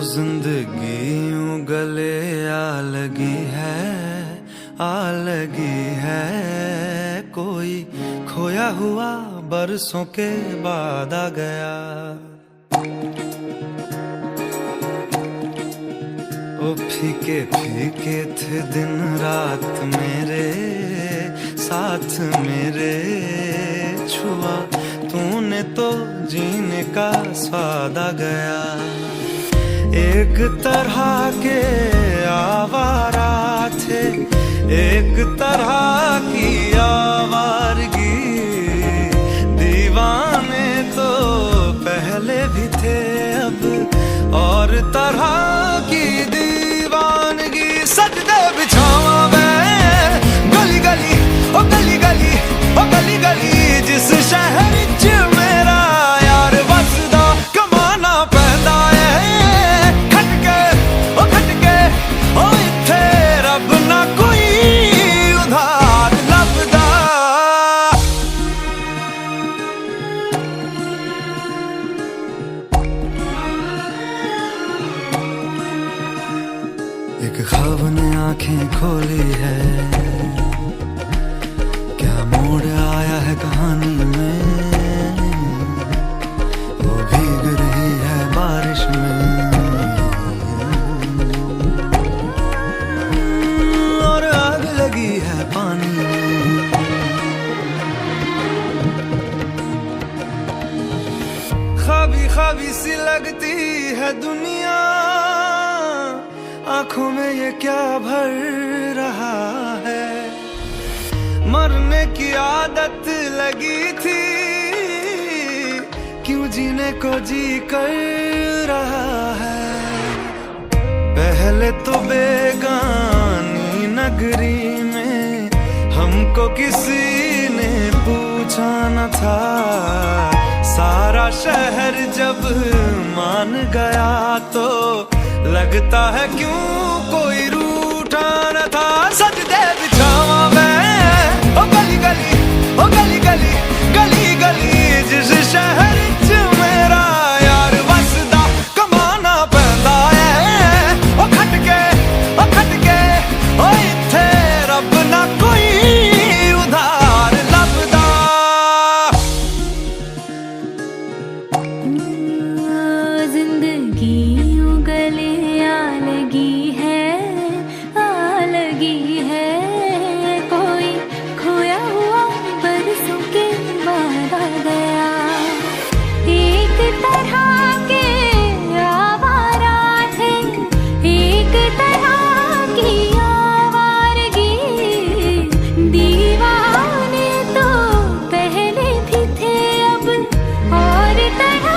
जिंदगी यूं गले आ लगी है, कोई खोया हुआ बरसों के बाद आ गया। ओ फीके फीके थे दिन रात मेरे साथ मेरे, छुआ तूने तो जीने का स्वाद आ गया। एक तरह के आवारा थे, एक तरह की आवारगी, दीवाने तो पहले भी थे अब और तरह की दीवानगी। सजदे बिछावा मैं गली गली ओ गली गली ओ गली गली, जिस शहर च मेरा यार बसदा कमाना पैंदा है। ओ इत्थे रब ना कोई उधार ख्वाबी सी लगती है दुनिया, आंखों में ये क्या भर रहा है। मरने की आदत लगी थी, क्यों जीने को जी कर रहा है। पहले तो बेगानी नगरी में हमको किसी ने पूछा न था, सारा शहर जब मान गया तो लगता है क्यों कोई रूठा न था। सजदे बिछावा मैं ओ गली गली, ओ गली गली, गली गली, जिस शहर च मेरा यार वसदा, कमाना पैंदा है ओ खटके, ओ खटके, ओ इत्थे रब ना कोई उधार लभदा। जिंदगी उगले आ लगी है, आ लगी है, कोई खोया हुआ बरसों के बाद आ गया। एक तरह के आवारा थे, एक तरह की आवारगी, दीवाने तो पहले भी थे, अब और तरह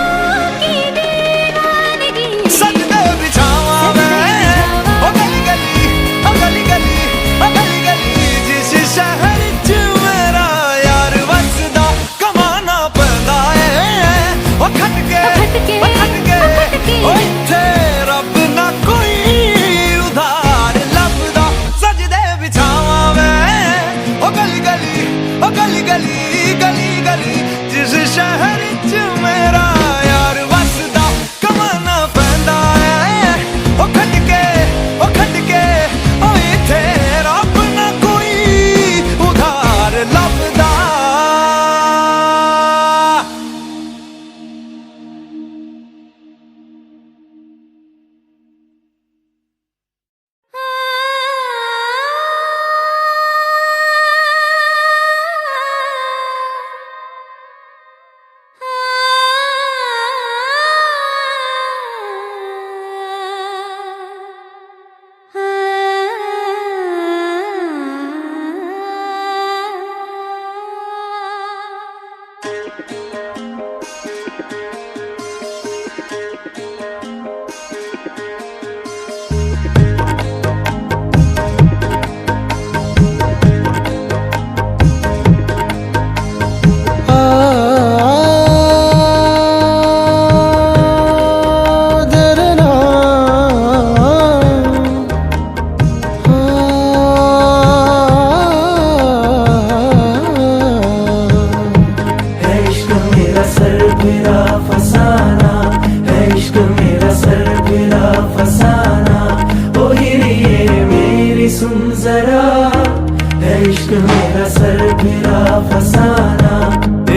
की दीवानगी। सजदे बिछावा मैं ओ गली गली, ओ गली गली, ओ गली गली, जिस शहर च मेरा यार वसदा, कमाना पैंदा है ओ खटके, ओ खटके, ओ इत्थे रब ना कोई उधार लभदा। सजदे बिछावा मैं ओ गली गली, ओ गली गली, गली गली, जिस शहर च मेरा यार वसदा, कमाना पैंदा है ओ खटके, ओ खटके, ओ इत्थे रब ना कोई उधार लभदा।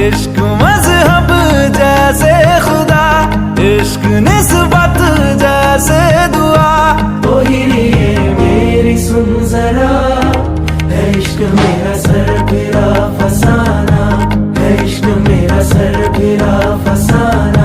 इश्क मजहब जैसे खुदा, इश्क निस्बत जैसे दुआ, ओ हिरिए मेरी सुन जरा, है इश्क मेरा सर फिरा फसाना, है इश्क मेरा सर फिरा फसाना।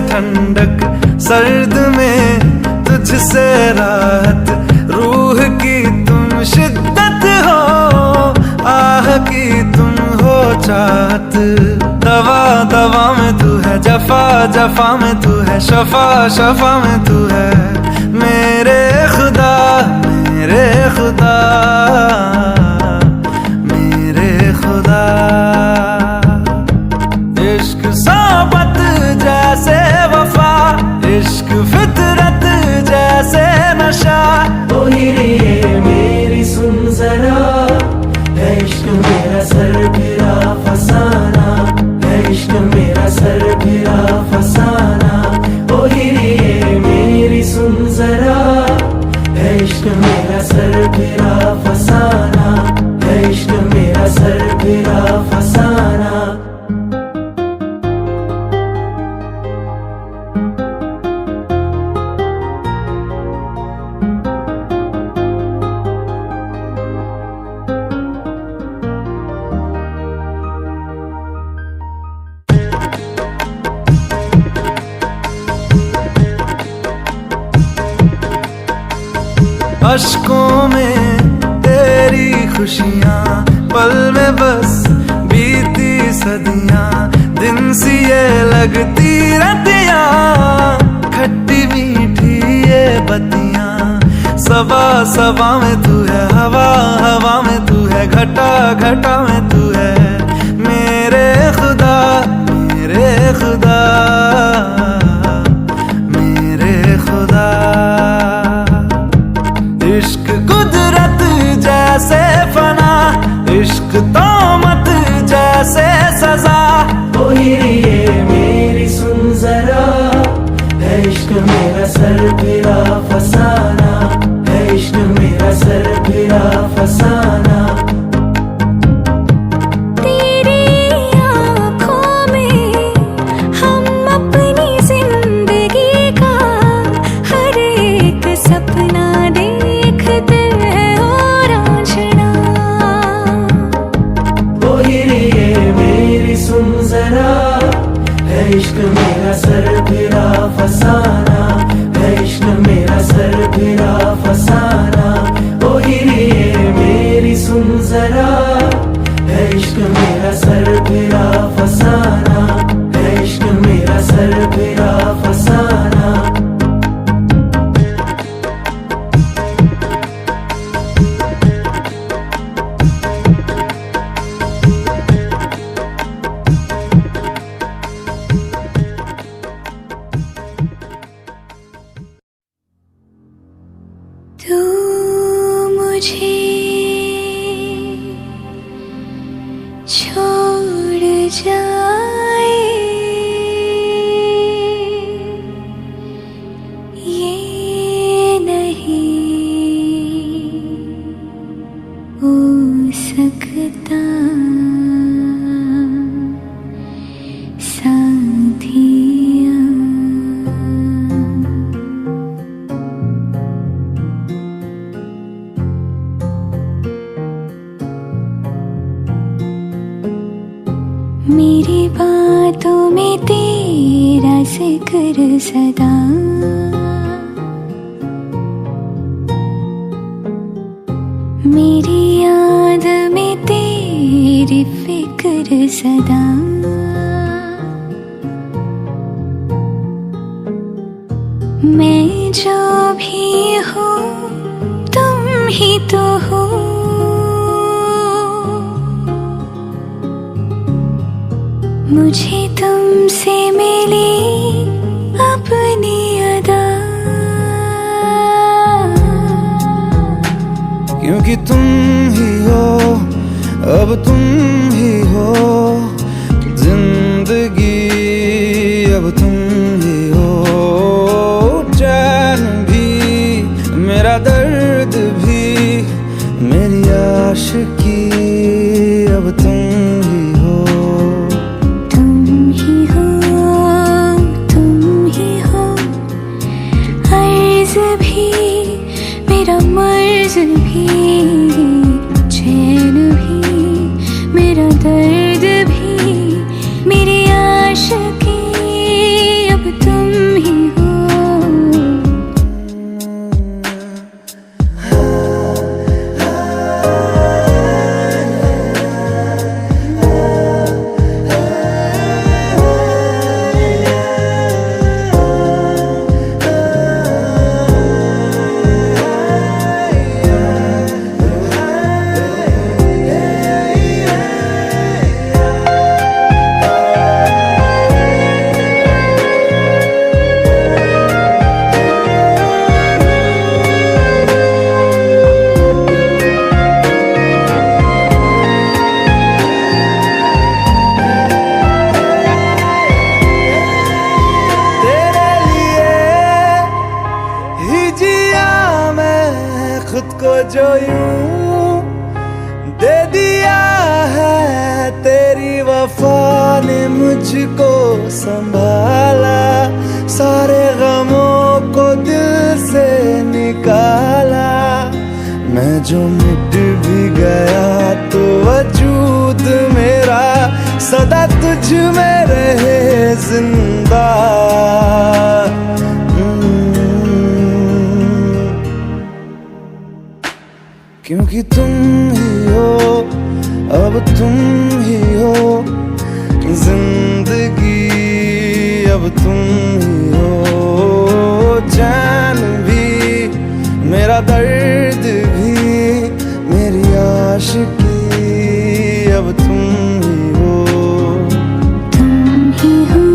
ठंडक, सर्द में तुझसे राहत, रूह की तुम शिद्दत हो, आह की तुम हो चाहत। जफा में तू है, शफा शफा में तू है, मेरे खुदा मेरे खुदा मेरे खुदा। इश्क सोबत जैसे वफा, इश्क फितरत जैसे नशा। ओ हीरे मेरी सुन जरा, है इश्क मेरा सर फिरा फसाना, है इश्क मेरा सर फिरा फसाना। ओ हीरे मेरी सुन जरा, है इश्क मेरा सर फिरा फसाना, है इश्क मेरा सर फिरा फसाना। अश्कों में तेरी खुशियाँ, पल में बस बीती सदियाँ, दिन सी ये लगती रतियाँ, खट्टी मीठी ये बतियाँ। सबा सबा में तू है, हवा हवा में तू है, घटा घटा में तू है, मेरे खुदा मेरे खुदा मेरे खुदा। इश्क कुदरत जैसे फना, इश्क तोमत जैसे सजा। ओ हीरे मेरी सुन जरा, है इश्क मेरा सर फिरा फसाना, है इश्क मेरा सर फिरा फसाना। इश्क मेरा सर फिरा फसाना, है इश्क मेरा सर फिरा फसाना। ओ हीरे मेरी सुन जरा, है इश्क मेरा सर फिरा फसाना, है इश्क मेरा सर फिरा फसाना। तू मुझे छोड़ जाए, ये नहीं हो सकता साथिया। मेरी बातों में तेरा जिक्र सदा, मेरी याद में तेरी फिक्र सदा। मैं जो भी हूँ तुम ही तो हो, मुझे तुमसे मिली अपनी अदा। क्योंकि तुम ही हो, अब तुम ही हो, जिंदगी अब तुम ही हो। चैन भी मेरा दर्द भी, मेरी आशिकी अब तुम ही हो। मेरा मर्ज भी, चैन भी, मेरा दर्द भी, मेरी आशिकी अब तुम ही हो। खुद को जो यूं दे दिया है, तेरी वफा ने मुझको संभाला, सारे गमों को दिल से निकाला। मैं जो मिट भी गया तो वजूद मेरा सदा तुझ में रहे जिंदा। क्योंकि तुम ही हो, अब तुम ही हो जिंदगी, अब तुम ही हो चैन भी, मेरा दर्द भी, मेरी आशिकी, अब तुम ही हो। तुम ही हो,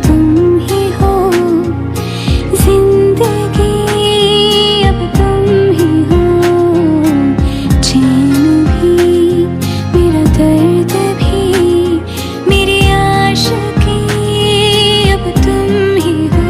तुम ही हो जिंदगी, अब तुम ही हो चैन भी, मेरा दर्द भी, मेरी आशिकी, अब तुम ही हो।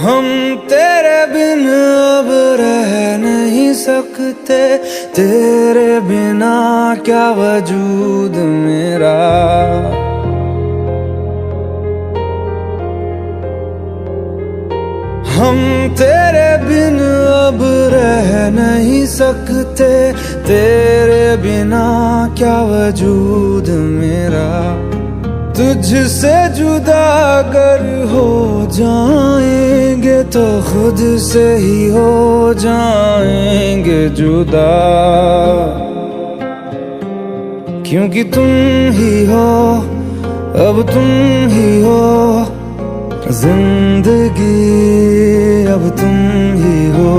हम तेरे बिन अब रह नहीं सकते, तेरे बिना क्या वजूद मेरा। हम तेरे बिन अब रह नहीं सकते, तेरे बिना क्या वजूद मेरा। तुझसे जुदा अगर हो जाएंगे तो खुद से ही हो जाएंगे जुदा। क्योंकि तुम ही हो, अब तुम ही हो जिंदगी, अब तुम ही हो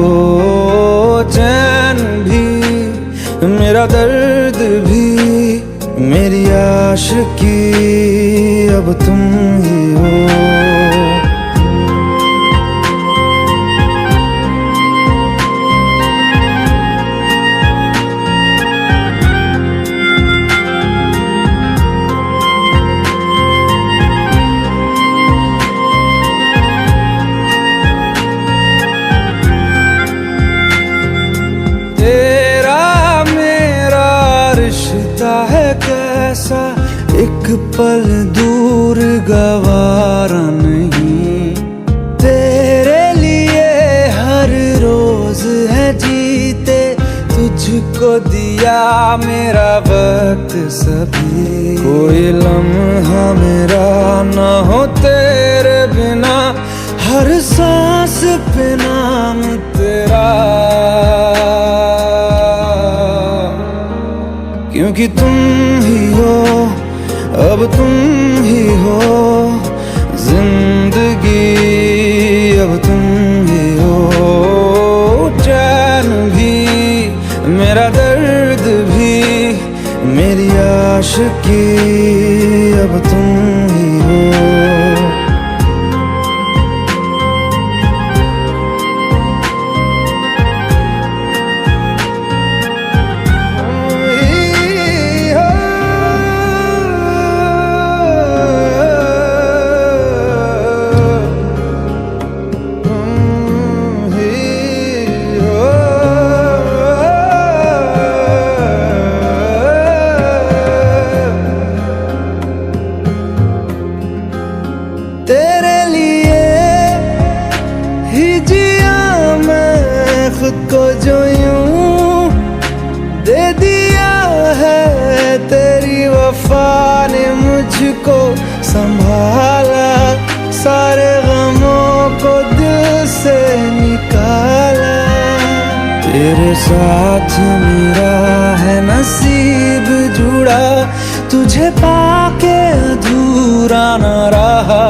चैन भी, मेरा दर्द भी, मेरी आशिकी, अब तुम ही हो। तेरा मेरा रिश्ता है कैसा, एक पल दूर गवारा नहीं। तेरे लिए हर रोज है जीते, तुझको दिया मेरा वक्त सभी। कोई लम्हा मेरा ना हो तेरे बिना, हर सांस पे नाम तेरा। क्योंकि तुम ही हो, अब तुम ही हो जिंदगी, अब तुम ही हो चैन भी, मेरा दर्द भी, मेरी आशिकी, अब तुम ही हो। तेरे लिए ही जिया मैं खुद को जो यूं दे दिया है, तेरी वफा ने मुझको संभाला, सारे गमों को दिल से निकाला। तेरे साथ मेरा है नसीब जुड़ा, तुझे पाके अधूरा अधूरा ना रहा।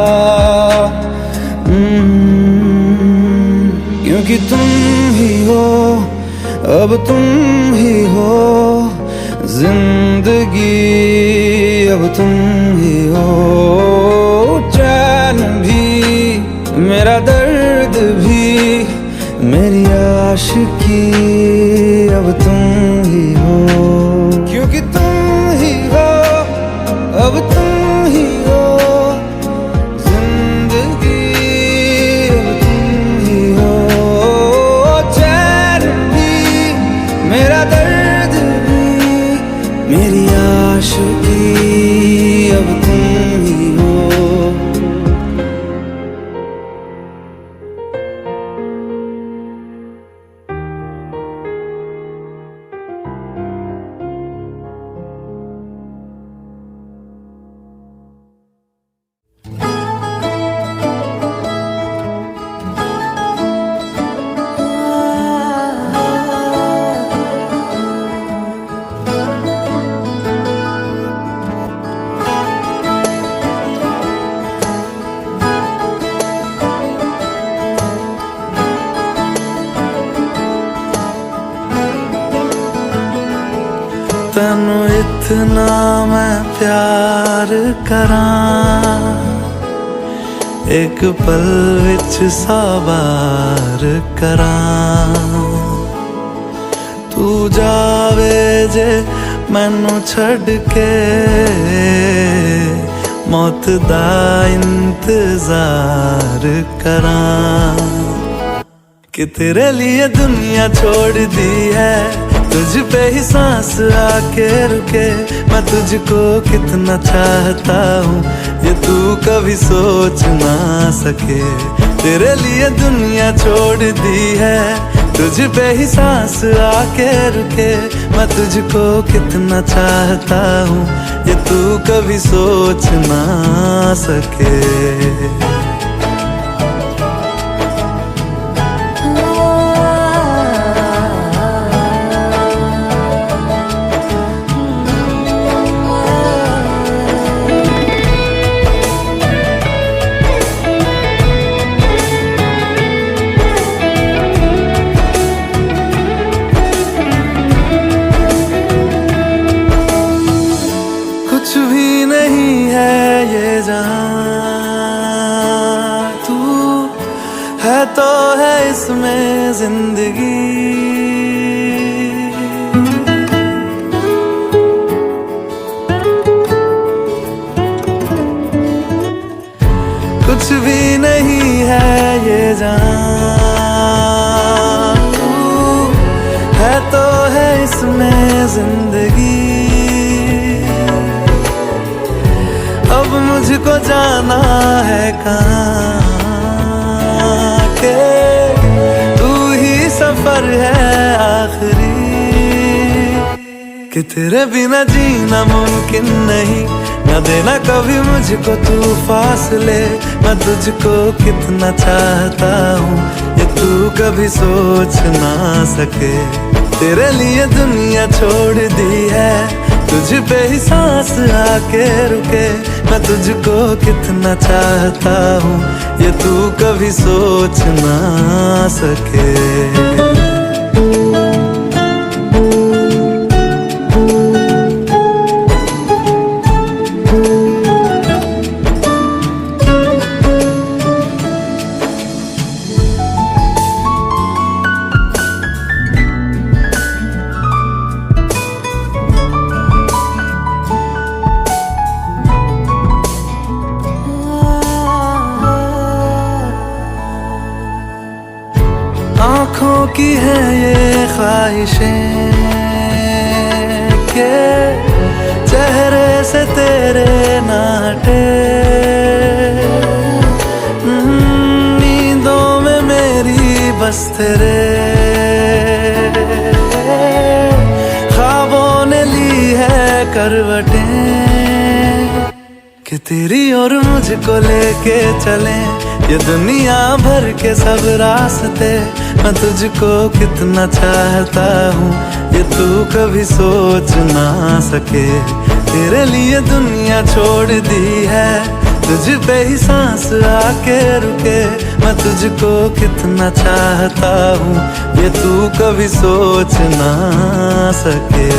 क्योंकि तुम ही हो, अब तुम ही हो जिंदगी, अब तुम ही हो। चैन भी, मेरा दर्द भी, मेरी आशिकी, अब तुम ही हो। क्योंकि तुम ही हो, अब तुम ही हो जिंदगी, अब तुम ही हो। चैन भी, मेरा दर्द भी, मेरी आशिकी, अब तुम ही हो। तैनू इतना मैं प्यार करां, एक पल विच साबार करां। तू जावे जे मैनू छड़ के, मौत दा इंतजार करां। कि तेरे लिए दुनिया छोड़ दी है, तुझ पे ही सांस आके रुके। मैं तुझको कितना चाहता हूँ, ये तू कभी सोच ना सके। तेरे लिए दुनिया छोड़ दी है, तुझ पे ही सांस आके रुके। मैं तुझको कितना चाहता हूँ, ये तू कभी सोच ना सके। कुछ भी नहीं है ये जहां, तू है तो है इसमें जिंदगी। कुछ भी नहीं है ये जहां, तू है तो है इसमें जिंदगी। अब मुझको जाना है कहाँ के, तू ही सफर है आखिरी। कि तेरे बिना जीना मुमकिन नहीं, न देना कभी मुझको तू फासले। मैं तुझको कितना चाहता हूँ, ये तू कभी सोच ना सके। तेरे लिए दुनिया छोड़ दी है, तुझ पे ही सांस आके रुके। मैं तुझको कितना चाहता हूँ, ये तू कभी सोच ना सके। आँखों की है ये ख्वाहिशें के चेहरे से तेरे नाटे। नींदों में मेरी बस तेरे ख्वाबों ने ली है करवटें। कि तेरी और मुझको लेके चले ये दुनिया भर के सब रास्ते। मैं तुझको कितना चाहता हूँ, ये तू कभी सोच ना सके। तेरे लिए दुनिया छोड़ दी है, तुझ पे ही सांस आके रुके, मैं तुझको कितना चाहता हूँ ये तू कभी सोच ना सके।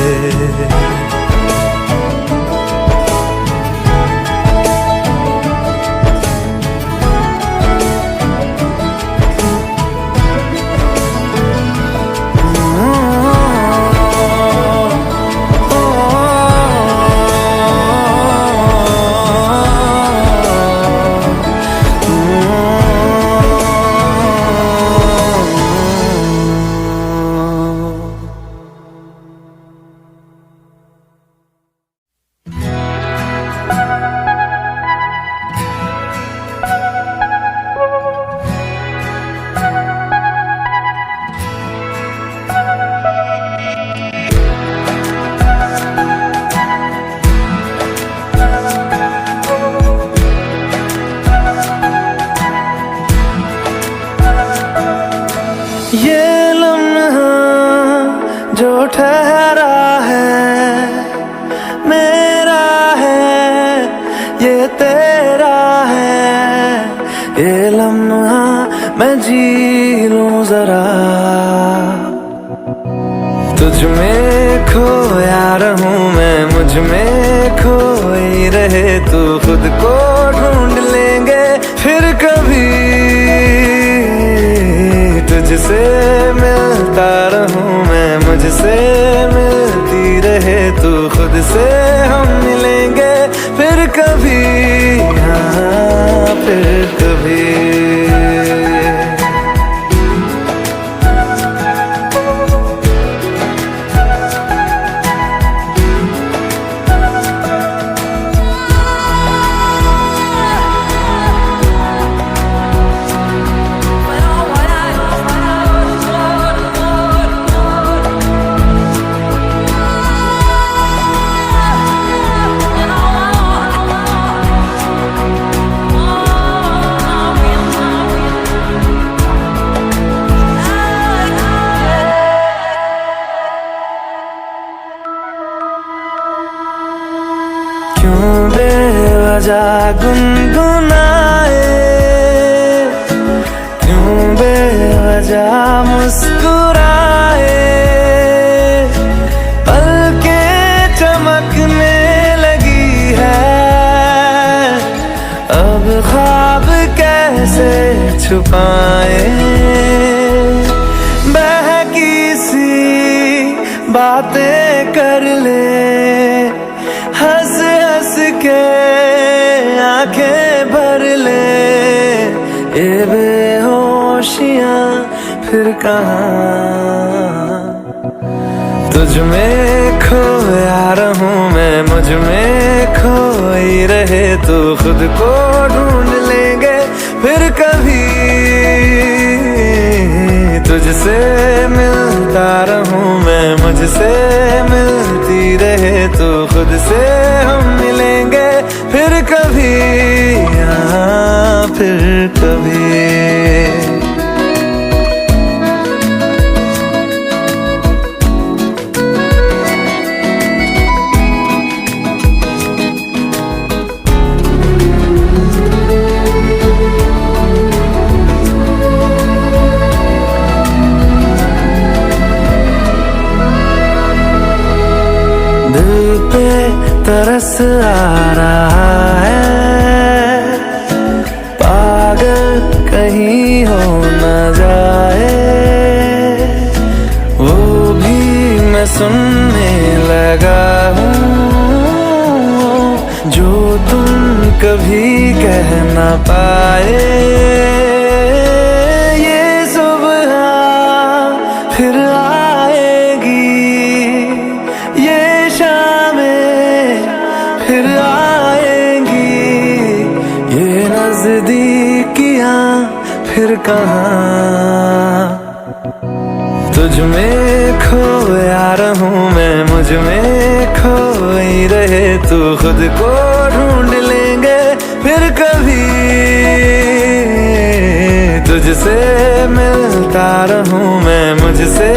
ये लम्हा जो ठहरा है मेरा है, ये तेरा है। ये लम्हा मैं जी लूं जरा, तुझ में खोया रहूं मैं, मुझ में खोई रहे तू। खुद को ढूंढ लेंगे फिर कभी, तुझसे मिलता रहूं मैं, मुझसे मिलती रहे तू। खुद से हम मिलेंगे फिर कभी, हाँ फिर कभी। क्यों बेवजह गुनगुनाए, क्यों बेवजह मुस्कुराए। पलकें चमकने लगी है, अब ख्वाब कैसे छुपाए। बहकी सी बातें कर ले, हंस हंस के आंखें भर ले। ये बेहोशियां फिर कहाँ, तुझ में खोया रहूं मैं, मुझ में खोई रहे तू। खुद को ढूंढ लेंगे फिर कभी, तुझसे मिलता रहूं मैं, मुझसे मिलती रहे तू। खुद से हम मिलेंगे फिर कभी, हाँ फिर कभी। दिल पे तरस आ रहा है, पागल कहीं हो न जाए। वो भी मैं सुनने लगा हूँ जो तुम कभी कह न पाए। ये सुबह फिर आएगी, ये शामें फिर आएंगी। ये नजदीकियां फिर कहाँ, तुझ में खोया रहूं मैं, मुझ में खोई रहे तू। खुद को ढूंढ लेंगे फिर कभी, तुझसे मिलता रहूं मैं, मुझसे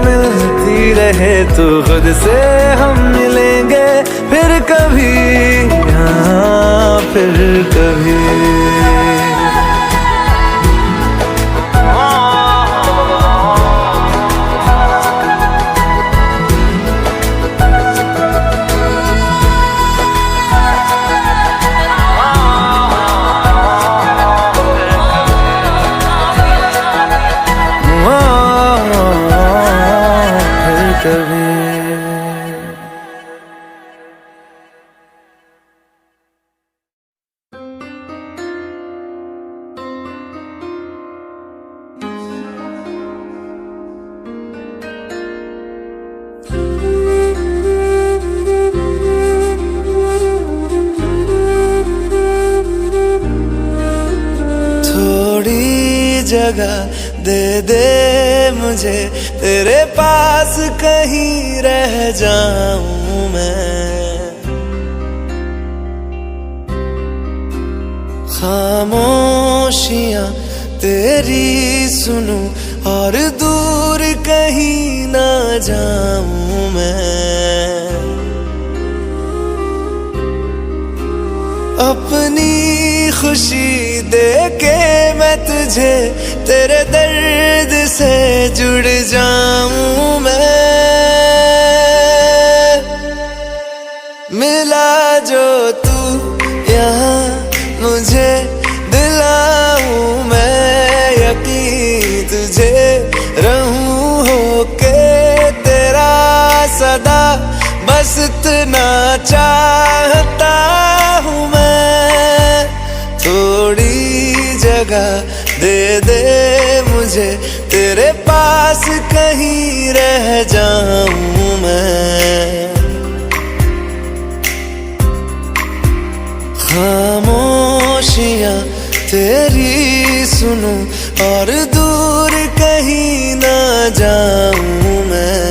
मिलती रहे तू। खुद से हम मिलेंगे फिर कभी, हाँ फिर कभी। थोड़ी जगह दे दे मुझे, तेरे पास कहीं रह जाऊं मैं। खामोशियां तेरी सुनूं और दूर कहीं ना जाऊं मैं। अपनी खुशी दे के मैं तुझे, तेरे दर्द से जुड़ जाऊं मैं। मिला जो तू यहाँ मुझे, दिलाऊं मैं यकीन तुझे, रहूं होके तेरा सदा, बस इतना चाहता हूँ मैं। थोड़ी जगह दे दे मुझे, तेरे पास कहीं रह जाऊं मैं। खामोशियां तेरी सुनूं और दूर कहीं ना जाऊं मैं।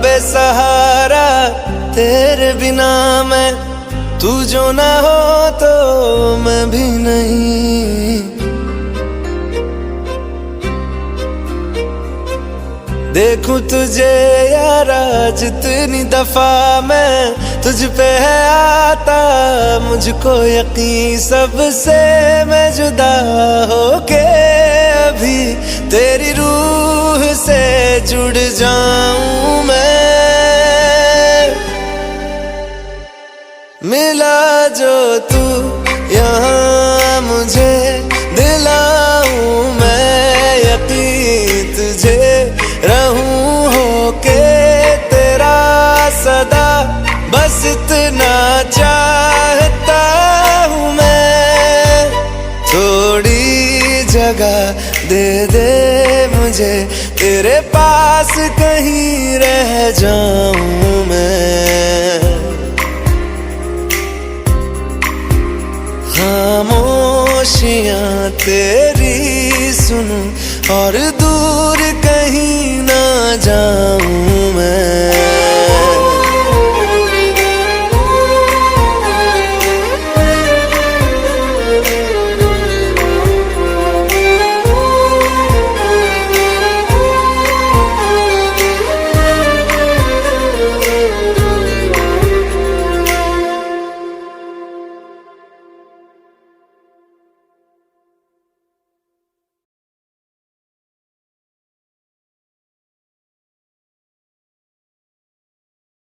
बेसहारा तेरे बिना मैं, तू जो ना हो तो मैं भी नहीं। देखूं तुझे यारा जितनी दफा मैं, तुझ पे है आता मुझको यकीन, सबसे मैं जुदा होके अभी तेरी रूह से जुड़ जाऊं मैं। मिला जो तू यहाँ मुझे, दिलाऊं मैं यकीन तुझे, रहूं होके तेरा सदा, बस इतना चाहता हूँ मैं। थोड़ी जगह दे दे मुझे, तेरे पास कहीं रह जाऊं मैं। खामोशियां तेरी सुनूं और दूर कहीं ना जाऊं